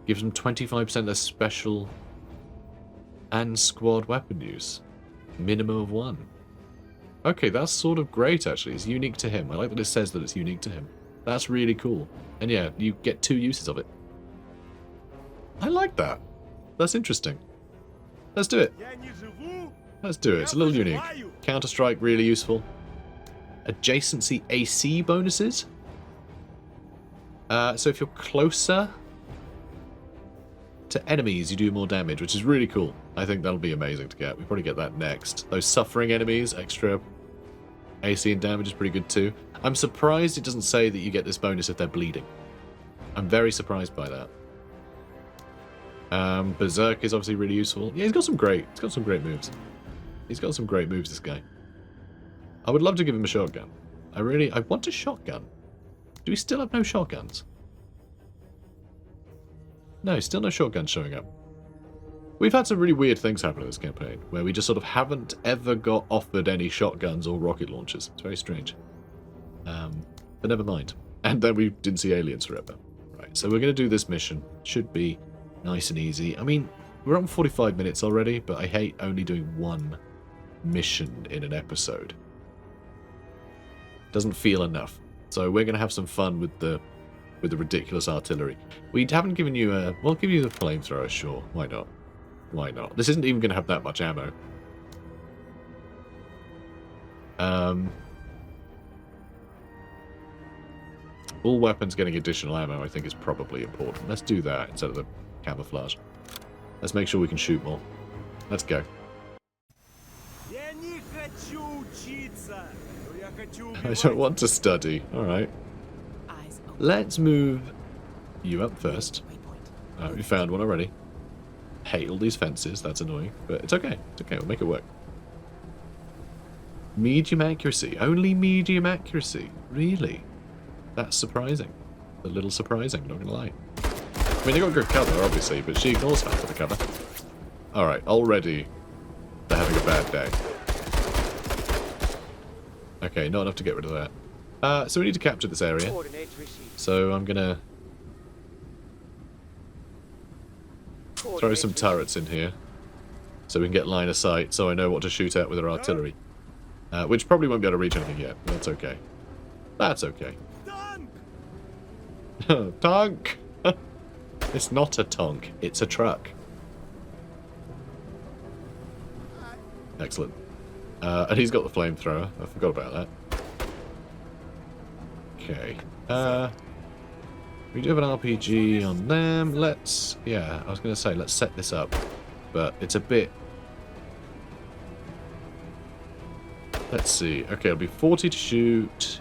Speaker 1: Gives them 25% less special and squad weapon use. Minimum of 1. Okay, that's sort of great, actually. It's unique to him. I like that it says that it's unique to him. That's really cool. And yeah, you get 2 uses of it. I like that. That's interesting. Let's do it. Let's do it. It's a little unique. Counter-Strike, really useful. Adjacency AC bonuses. So if you're closer to enemies, you do more damage, which is really cool. I think that'll be amazing to get. We probably get that next. Those suffering enemies, extra AC and damage is pretty good too. I'm surprised it doesn't say that you get this bonus if they're bleeding. I'm very surprised by that. Berserk is obviously really useful. Yeah, he's got some great moves. He's got some great moves, this guy. I would love to give him a shotgun. I want a shotgun. Do we still have no shotguns? No, still no shotguns showing up. We've had some really weird things happen in this campaign, where we just sort of haven't ever got offered any shotguns or rocket launchers. It's very strange. But never mind. And then we didn't see aliens forever. Right, so we're going to do this mission. Should be nice and easy. I mean, we're on 45 minutes already, but I hate only doing one mission in an episode. Doesn't feel enough. So we're going to have some fun with the ridiculous artillery. We haven't given you a... We'll give you the flamethrower, sure. Why not? Why not? This isn't even going to have that much ammo. All weapons getting additional ammo, I think, is probably important. Let's do that instead of the camouflage. Let's make sure we can shoot more. Let's go. I don't want to study. Alright. Let's move you up first. We found one already. Hate all these fences. That's annoying. But it's okay. It's okay. We'll make it work. Medium accuracy. Only medium accuracy. Really? That's surprising. A little surprising, not gonna lie. I mean, they got good cover, obviously, but she ignores half of the cover. Alright, already they're having a bad day. Okay, not enough to get rid of that. So we need to capture this area. So I'm gonna throw some turrets in here so we can get line of sight, so I know what to shoot at with our artillery. Which probably won't be able to reach anything yet. That's okay. That's okay. Tank! It's not a tonk, it's a truck. Excellent. And he's got the flamethrower. I forgot about that. Okay. We do have an RPG on them. Let's... Yeah, I was going to say, let's set this up. But it's a bit... Let's see. Okay, it'll be 40 to shoot.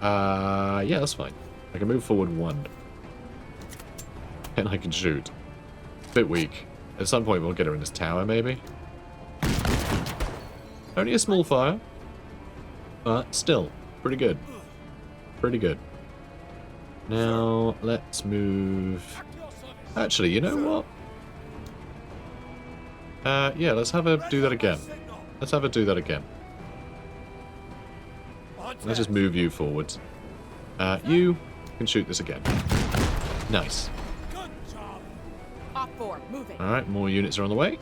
Speaker 1: Yeah, that's fine. I can move forward 1. And I can shoot. Bit weak. At some point we'll get her in this tower, maybe. Only a small fire. But still, pretty good. Pretty good. Now, let's move... Actually, you know what? Yeah, let's have her do that again. Let's have her do that again. Let's just move you forward. You can shoot this again. Nice. Alright, more units are on the way.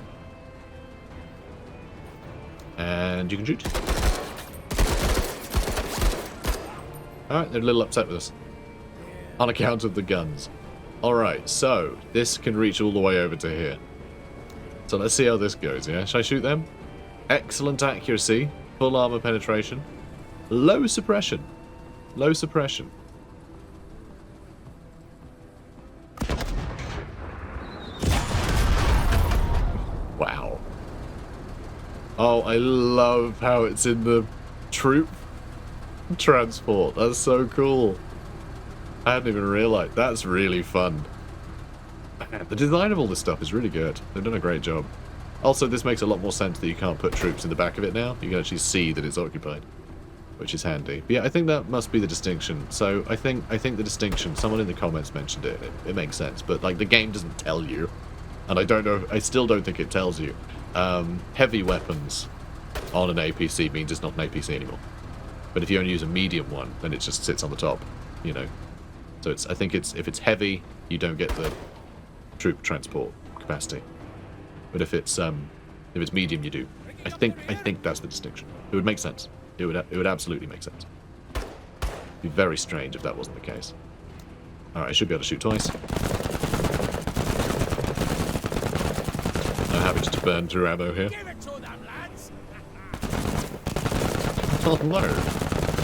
Speaker 1: And you can shoot. Alright, they're a little upset with us. On account of the guns. Alright, so this can reach all the way over to here. So let's see how this goes, yeah? Should I shoot them? Excellent accuracy. Full armor penetration. Low suppression. Low suppression. Wow. Oh, I love how it's in the troop transport. That's so cool. I hadn't even realized. That's really fun. Man, the design of all this stuff is really good. They've done a great job. Also, this makes a lot more sense that you can't put troops in the back of it now. You can actually see that it's occupied, which is handy. But yeah, I think that must be the distinction. So I think the distinction, someone in the comments mentioned it. It makes sense, but like the game doesn't tell you. And I don't know, I still don't think it tells you. Heavy weapons on an APC means it's not an APC anymore. But if you only use a medium one, then it just sits on the top, you know. So it's, I think it's, if it's heavy, you don't get the troop transport capacity. But if it's medium, you do. I think that's the distinction. It would make sense. It would absolutely make sense. It'd be very strange if that wasn't the case. Alright, I should be able to shoot twice. I'm happy just to burn through ammo here. Oh no! I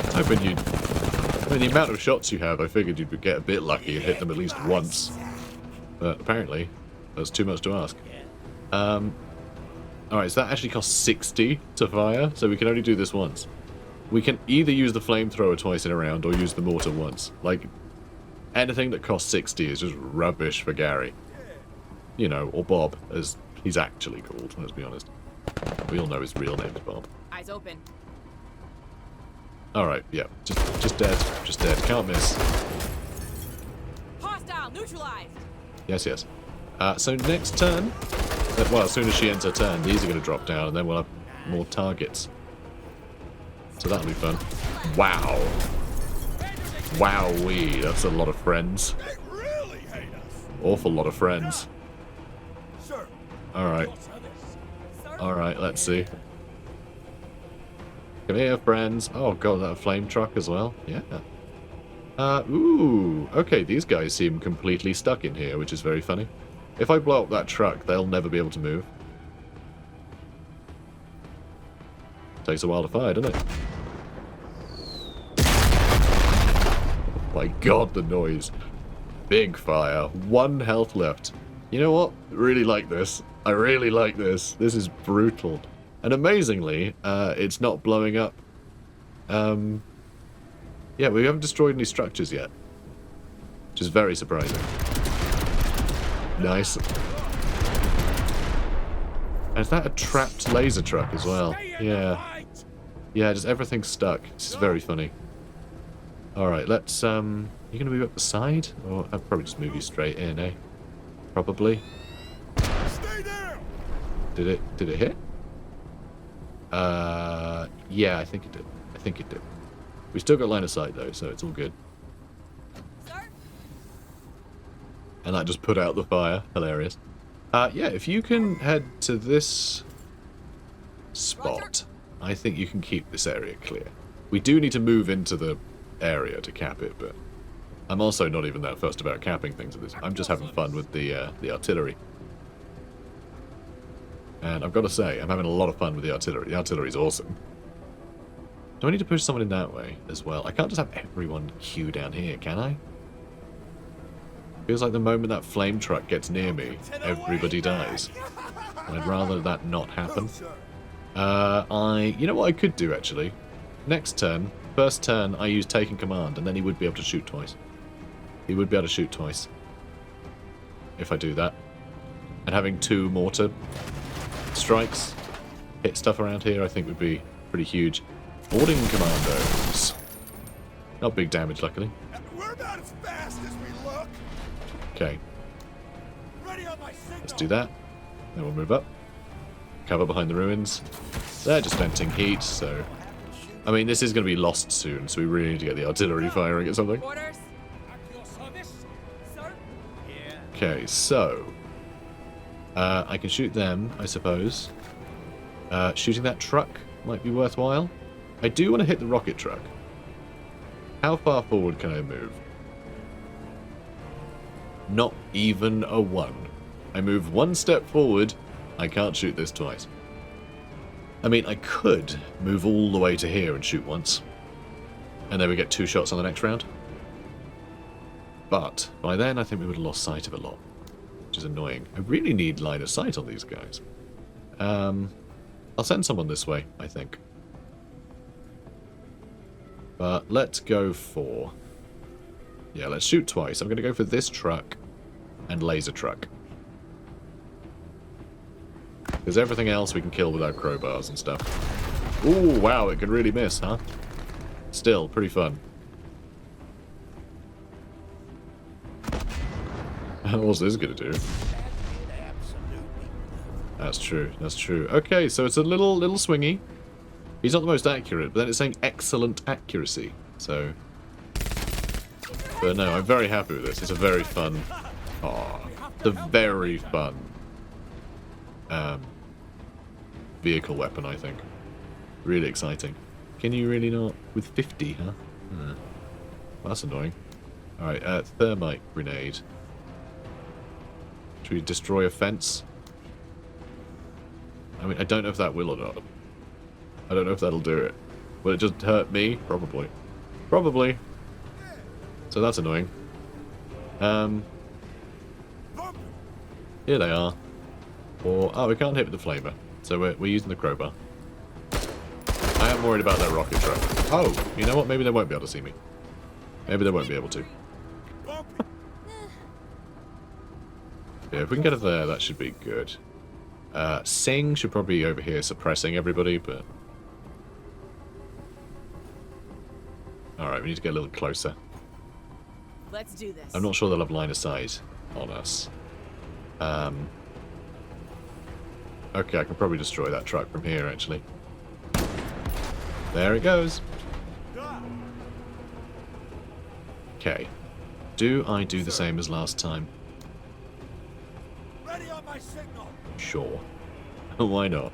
Speaker 1: was hoping you'd... I mean, the amount of shots you have, I figured you'd get a bit lucky and hit them at least once. But apparently, that's too much to ask. Alright, so that actually costs 60 to fire, so we can only do this once. We can either use the flamethrower twice in a round or use the mortar once. Like, Anything that costs 60 is just rubbish for Gary. You know, or Bob, as he's actually called, let's be honest. We all know his real name's Bob.
Speaker 2: Eyes open.
Speaker 1: Alright, yeah. Just dead. Just dead. Can't miss.
Speaker 2: Hostile neutralized.
Speaker 1: Yes, yes. So next turn, well, as soon as she ends her turn, these are going to drop down, and then we'll have more targets. So that'll be fun. Wow. Wowee, that's a lot of friends.
Speaker 7: They really hate us.
Speaker 1: Awful lot of friends.
Speaker 7: Sir.
Speaker 1: Alright. Alright, let's see. Come here, friends. Oh god, that flame truck as well. Yeah. Ooh. Okay, these guys seem completely stuck in here, which is very funny. If I blow up that truck, they'll never be able to move. Takes a while to fire, doesn't it? My god, the noise. Big fire. 1 health left. You know what? Really like this. I really like this. This is brutal. And amazingly, it's not blowing up. Yeah, we haven't destroyed any structures yet. Which is very surprising. Nice. And is that a trapped laser truck as well? Yeah. Yeah, just everything's stuck. This is very funny. Alright, let's, you gonna move up the side? Or I'll probably just move you straight in, eh? Probably.
Speaker 7: Stay down.
Speaker 1: Did it hit? Yeah, I think it did. I think it did. We still got line of sight though, so it's all good.
Speaker 2: Sir?
Speaker 1: And that just put out the fire. Hilarious. Yeah, if you can head to this spot, I think you can keep this area clear. We do need to move into the area to cap it, but I'm also not even that fussed about capping things at this. I'm just having fun with the artillery. And I've got to say, I'm having a lot of fun with the artillery. The artillery's awesome. Do I need to push someone in that way as well? I can't just have everyone queue down here, can I? Feels like the moment that flame truck gets near me, everybody dies. And I'd rather that not happen. You know what I could do, actually? Next turn, first turn, I use taking command, and then he would be able to shoot twice. He would be able to shoot twice. If I do that. And having 2 mortar strikes, hit stuff around here, I think would be pretty huge. Boarding commandos. Not big damage, luckily.
Speaker 7: We're about as fast as we look.
Speaker 1: Okay,
Speaker 7: Ready on my signal.
Speaker 1: let's do that. Then we'll move up. Cover behind the ruins. They're just venting heat, so... I mean, this is going to be lost soon, so we really need to get the artillery firing at something.
Speaker 2: Orders. Sir?
Speaker 1: Okay, so... I can shoot them, I suppose. Shooting that truck might be worthwhile. I do want to hit the rocket truck. How far forward can I move? Not even a 1. I move 1 step forward, I can't shoot this twice. I mean, I could move all the way to here and shoot once. And then we get 2 shots on the next round. But by then, I think we would have lost sight of a lot. Which is annoying. I really need line of sight on these guys. I'll send someone this way, I think. But let's go for... Yeah, let's shoot twice. I'm going to go for this truck and laser truck. Because everything else we can kill without crowbars and stuff. Ooh, wow, it could really miss, huh? Still, pretty fun. What's this going to do? That's true, that's true. Okay, so it's a little swingy. He's not the most accurate, but then it's saying excellent accuracy. So... But no, I'm very happy with this. It's a very fun... Oh, it's a very fun... vehicle weapon, I think. Really exciting. Can you really not? With 50, huh? Well, that's annoying. Alright, thermite grenade. Should we destroy a fence? I mean, I don't know if that will or not. I don't know if that'll do it. Will it just hurt me? Probably. Probably. So that's annoying. Here they are. Or, oh, we can't hit with the flamer. So we're using the crowbar. I am worried about that rocket truck. Oh, you know what? Maybe they won't be able to see me. Maybe they won't be able to. Yeah, if we can get it there, that should be good. Sing should probably be over here suppressing everybody, but... Alright, we need to get a little closer.
Speaker 2: Let's do this.
Speaker 1: I'm not sure they'll have line of sight on us. Okay, I can probably destroy that truck from here, actually. There it goes. Okay. Do I do the same as last time?
Speaker 7: Ready on my signal.
Speaker 1: Sure. Why not?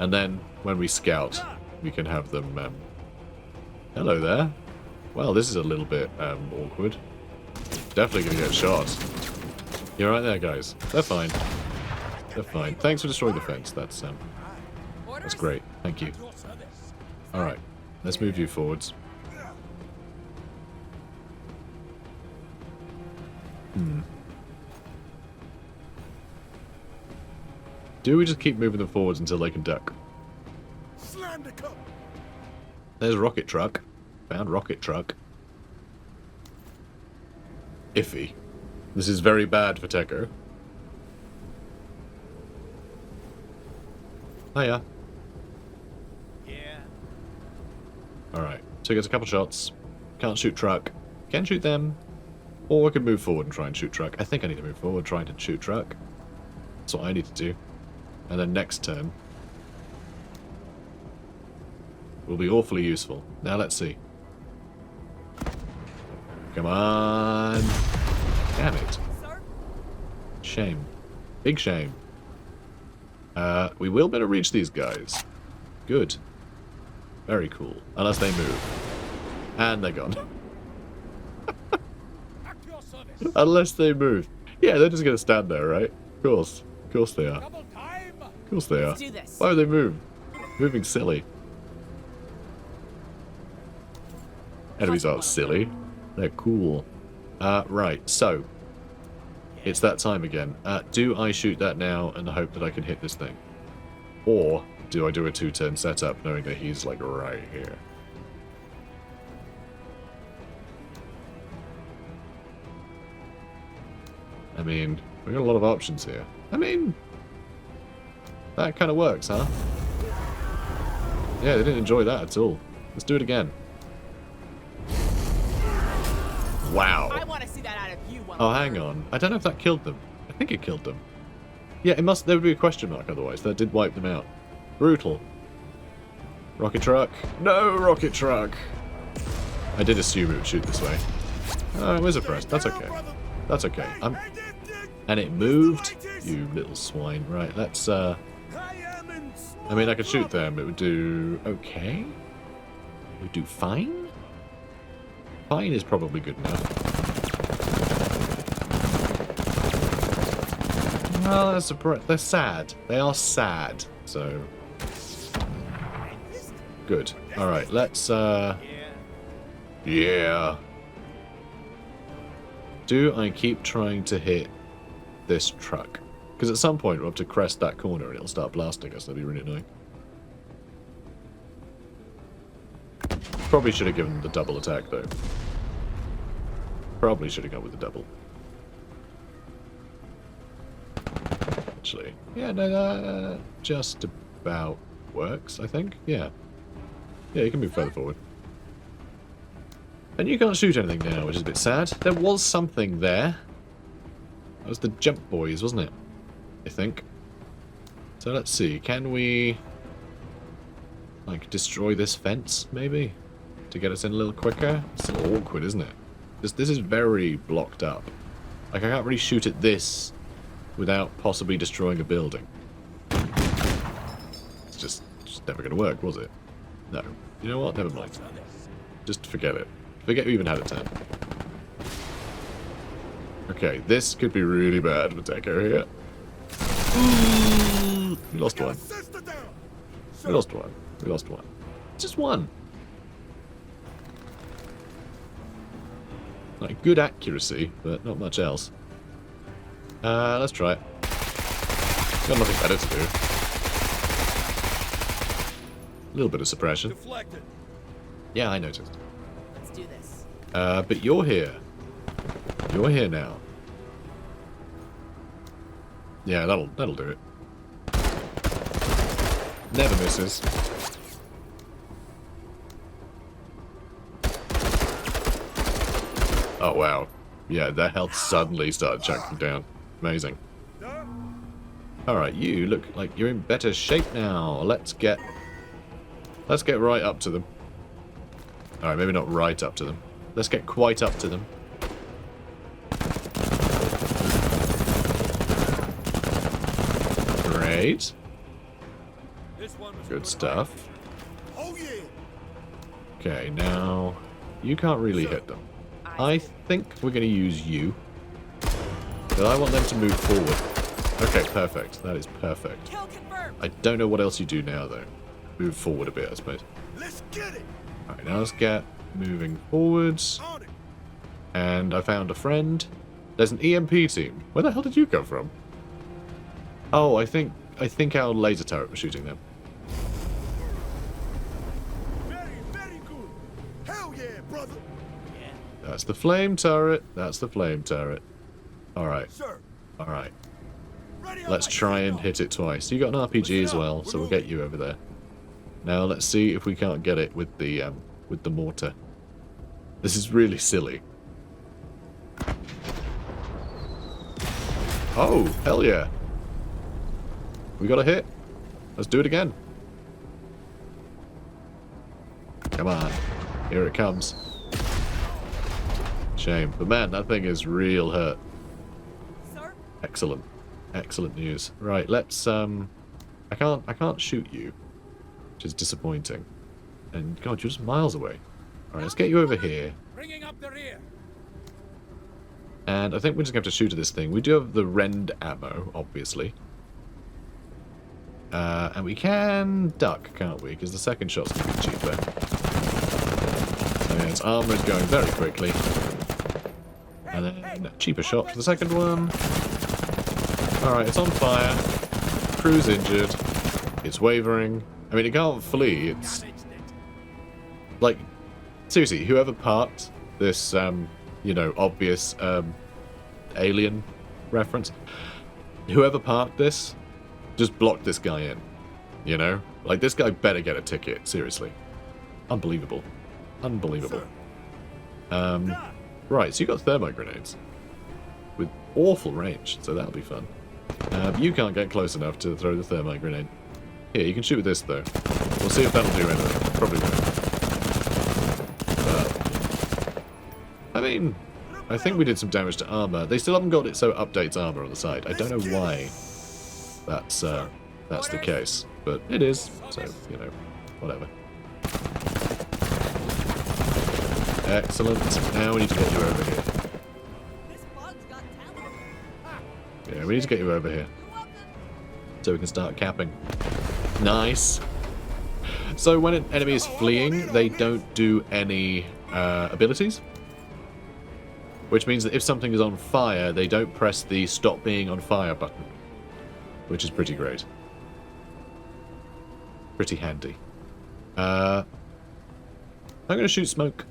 Speaker 1: And then, when we scout, we can have them, Hello there. Well, this is a little bit, awkward. Definitely gonna get shot. You're right there, guys. They're fine. They're fine. Thanks for destroying the fence. That's great. Thank you. Alright. Let's move you forwards. Do we just keep moving them forwards until they can duck?
Speaker 7: Slam the cup.
Speaker 1: There's rocket truck. Found rocket truck. Iffy. This is very bad for Techo. Hiya.
Speaker 7: Yeah.
Speaker 1: Alright. So he gets a couple shots. Can't shoot truck. Can shoot them. Or I can move forward and try and shoot truck. I think I need to move forward trying to shoot truck. That's what I need to do. And then next turn will be awfully useful. Now let's see. Come on. Damn it.
Speaker 2: Sir?
Speaker 1: Shame. Big shame. We will better reach these guys. Good. Very cool. Unless they move. And they're gone.
Speaker 7: At your service.
Speaker 1: Unless they move. Yeah, they're just going to stand there, right? Of course. Of course they are.
Speaker 7: Double time.
Speaker 1: Of course they are.
Speaker 2: Let's do this.
Speaker 1: Why would they move? Moving silly. Enemies aren't silly. They're cool. Right, so. It's that time again. Do I shoot that now in the hope that I can hit this thing? Or do I do a 2-turn setup knowing that he's like right here? I mean, we got a lot of options here. I mean, that kind of works, huh? Yeah, they didn't enjoy that at all. Let's do it again. Wow.
Speaker 2: I want to see that out of you.
Speaker 1: Oh, hang on. I don't know if that killed them. I think it killed them. Yeah, it must. There would be a question mark otherwise. That did wipe them out. Brutal. Rocket truck. No, rocket truck. I did assume it would shoot this way. Oh, it was a press. That's okay. That's okay. And it moved. You little swine. Right, let's, I mean, I could shoot them. It would do okay. It would do fine. Fine is probably good enough. Well, they're sad. They are sad. So good. All right, let's. Yeah. Do I keep trying to hit this truck? Because at some point we'll have to crest that corner and it'll start blasting us. That'd be really annoying. Probably should have given the double attack though. Probably should have gone with the double. Actually, yeah, no, that just about works, I think. Yeah. Yeah, you can move further forward. And you can't shoot anything now, which is a bit sad. There was something there. That was the jump boys, wasn't it? I think. So let's see, can we like destroy this fence, maybe? To get us in a little quicker? It's a little awkward, isn't it? This is very blocked up. Like, I can't really shoot at this without possibly destroying a building. It's just never going to work, was it? No. You know what? Never mind. Just forget it. Forget we even had a turn. Okay, this could be really bad for Techo here. We lost one. We lost one. We lost one. Just one. Like, good accuracy, but not much else. Let's try it. Got nothing better to do. A little bit of suppression.
Speaker 7: Deflected.
Speaker 1: Yeah, I noticed.
Speaker 2: Let's do this.
Speaker 1: But you're here. You're here now. Yeah, that'll do it. Never misses. Oh wow. Yeah, their health suddenly started chunking down. Amazing. Alright, you look like you're in better shape now. Let's get right up to them. Alright, maybe not right up to them. Let's get quite up to them. Great. Good stuff.
Speaker 7: Oh yeah.
Speaker 1: Okay, now you can't really hit them. I think we're going to use you. But I want them to move forward. Okay, perfect. That is perfect.
Speaker 2: Kill confirmed.
Speaker 1: I don't know what else you do now, though. Move forward a bit, I suppose.
Speaker 7: Let's get it.
Speaker 1: Alright, now let's get moving forwards.
Speaker 7: On it.
Speaker 1: And I found a friend. There's an EMP team. Where the hell did you come from? Oh, I think our laser turret was shooting them.
Speaker 7: Very, very good. Hell yeah, brother.
Speaker 1: That's the flame turret. That's the flame turret. Alright,
Speaker 7: Sir.
Speaker 1: alright.
Speaker 7: Ready up
Speaker 1: Let's
Speaker 7: like
Speaker 1: try and
Speaker 7: signal.
Speaker 1: hit it twice. You got an RPG as well, so we'll get you over there. Now let's see if we can't get it with the mortar. This is really silly. Oh, hell yeah. We got a hit. Let's do it again. Come on. Here it comes. Shame. But man, that thing is real hurt.
Speaker 2: Sir?
Speaker 1: Excellent. Excellent news. Right, let's I can't shoot you, which is disappointing. And god, you're just miles away. Alright, let's get you over here.
Speaker 7: Bringing up the rear.
Speaker 1: And I think we're just going to have to shoot at this thing. We do have the rend ammo, obviously. And we can duck, can't we? Because the second shot's going to be cheaper. So yeah, its armor is going very quickly. And then a cheaper shot for the second one. Alright, it's on fire. Crew's injured. It's wavering. I mean, it can't flee. It's... like, seriously, whoever parked this, you know, obvious alien reference, whoever parked this, just blocked this guy in, you know? Like, this guy better get a ticket, seriously. Unbelievable. Unbelievable. Right, so you got thermite grenades. With awful range, so that'll be fun. You can't get close enough to throw the thermite grenade. Here, you can shoot with this, though. We'll see if that'll do anything. Probably won't. But, I mean, I think we did some damage to armor. They still haven't got it so it updates armor on the side. I don't know why that's the case, but it is, so, you know, whatever. Excellent. Now we need to get you over here.
Speaker 2: This bug's got talent.
Speaker 1: Yeah, we need to get you over here. So we can start capping. Nice. So when an enemy is fleeing, they don't do any abilities. Which means that if something is on fire, they don't press the stop being on fire button. Which is pretty great. Pretty handy. I'm going to shoot smoke.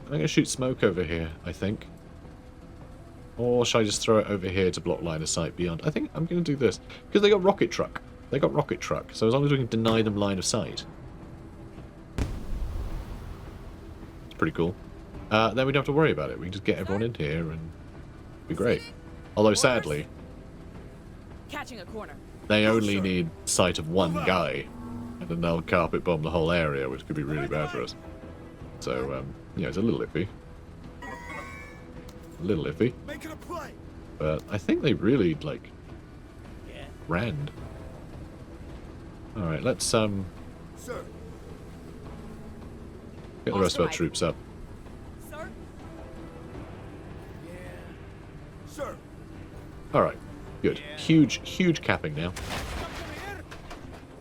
Speaker 1: I'm going to shoot smoke over here, I think. Or should I just throw it over here to block line of sight beyond? I think I'm going to do this. Because they got rocket truck. They got rocket truck. So as long as we can deny them line of sight. It's pretty cool. Then we don't have to worry about it. We can just get everyone in here and be great. Although sadly,
Speaker 2: Catching a corner.
Speaker 1: they only need sight of one guy. And then they'll carpet bomb the whole area, which could be really bad for us. So, yeah, it's a little iffy. A little iffy.
Speaker 7: Making a play.
Speaker 1: But I think they really, like, ran. Alright, let's,
Speaker 7: Sir.
Speaker 1: get the rest of our troops up.
Speaker 2: Sir?
Speaker 7: Sir.
Speaker 1: Alright, good. Huge, huge capping now.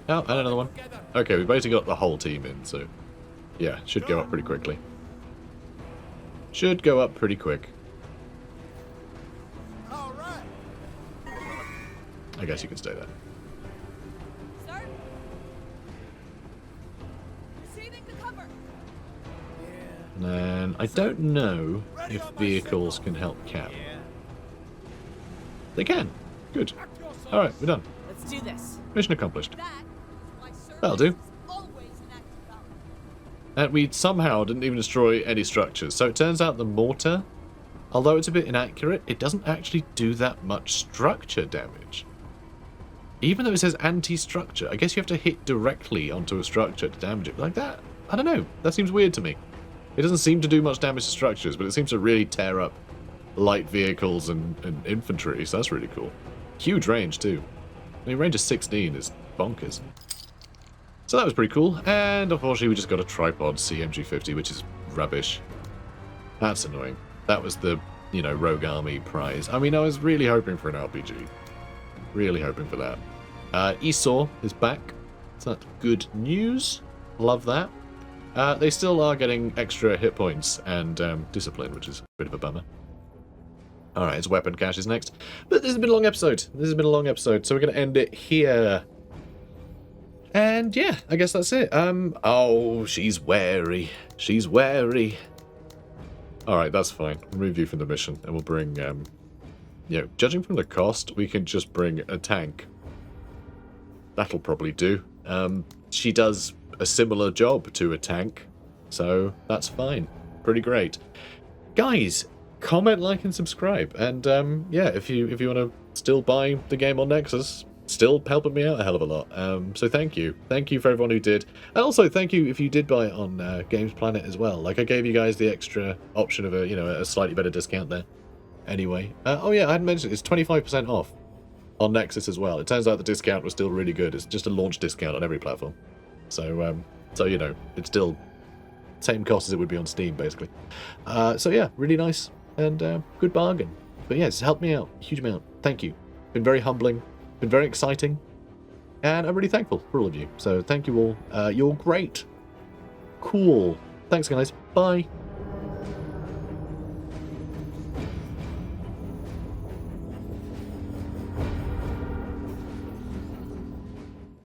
Speaker 1: Oh, and another one. Okay, we've basically got the whole team in, so... yeah, should go up pretty quickly. Should go up pretty quick.
Speaker 7: All right.
Speaker 1: I guess you can stay there.
Speaker 2: Sir? Receiving the cover.
Speaker 1: And then, I don't know if vehicles can help cap. They can. Good.
Speaker 7: Act yourself.
Speaker 1: Alright, we're done.
Speaker 2: Let's do this.
Speaker 1: Mission accomplished.
Speaker 2: That is why
Speaker 1: That'll do.
Speaker 2: service is always an active valve.
Speaker 1: And we somehow didn't even destroy any structures. So it turns out the mortar, although it's a bit inaccurate, it doesn't actually do that much structure damage. Even though it says anti-structure, I guess you have to hit directly onto a structure to damage it. Like that, I don't know. That seems weird to me. It doesn't seem to do much damage to structures, but it seems to really tear up light vehicles and infantry, so that's really cool. Huge range, too. I mean, range of 16 is bonkers. So that was pretty cool, and unfortunately we just got a tripod CMG50, which is rubbish. That's annoying. That was the, you know, Rogue Army prize. I mean, I was really hoping for an RPG. Really hoping for that. Esau is back, so that's good news. Love that. They still are getting extra hit points and discipline, which is a bit of a bummer. Alright, it's weapon caches next. But this has been a long episode. This has been a long episode, so we're going to end it here. And yeah, I guess that's it. Oh, she's wary. She's wary. Alright, that's fine. Remove you from the mission, and we'll bring, you know, judging from the cost, we can just bring a tank. That'll probably do. She does a similar job to a tank, so that's fine. Pretty great. Guys, comment, like, and subscribe. And yeah, if you want to still buy the game on Nexus, still helping me out a hell of a lot. So thank you. Thank you for everyone who did. And also thank you if you did buy it on Games Planet as well. Like, I gave you guys the extra option of a, you know, a slightly better discount there. Anyway. Oh yeah, I hadn't mentioned it's 25% off on Nexus as well. It turns out the discount was still really good. It's just a launch discount on every platform. So, so you know, it's still same cost as it would be on Steam, basically. So yeah, really nice and good bargain. But yeah, it's helped me out a huge amount. Thank you. Been very humbling. Been very exciting, and I'm really thankful for all of you. So thank you all. You're great. Cool. Thanks, guys. Bye.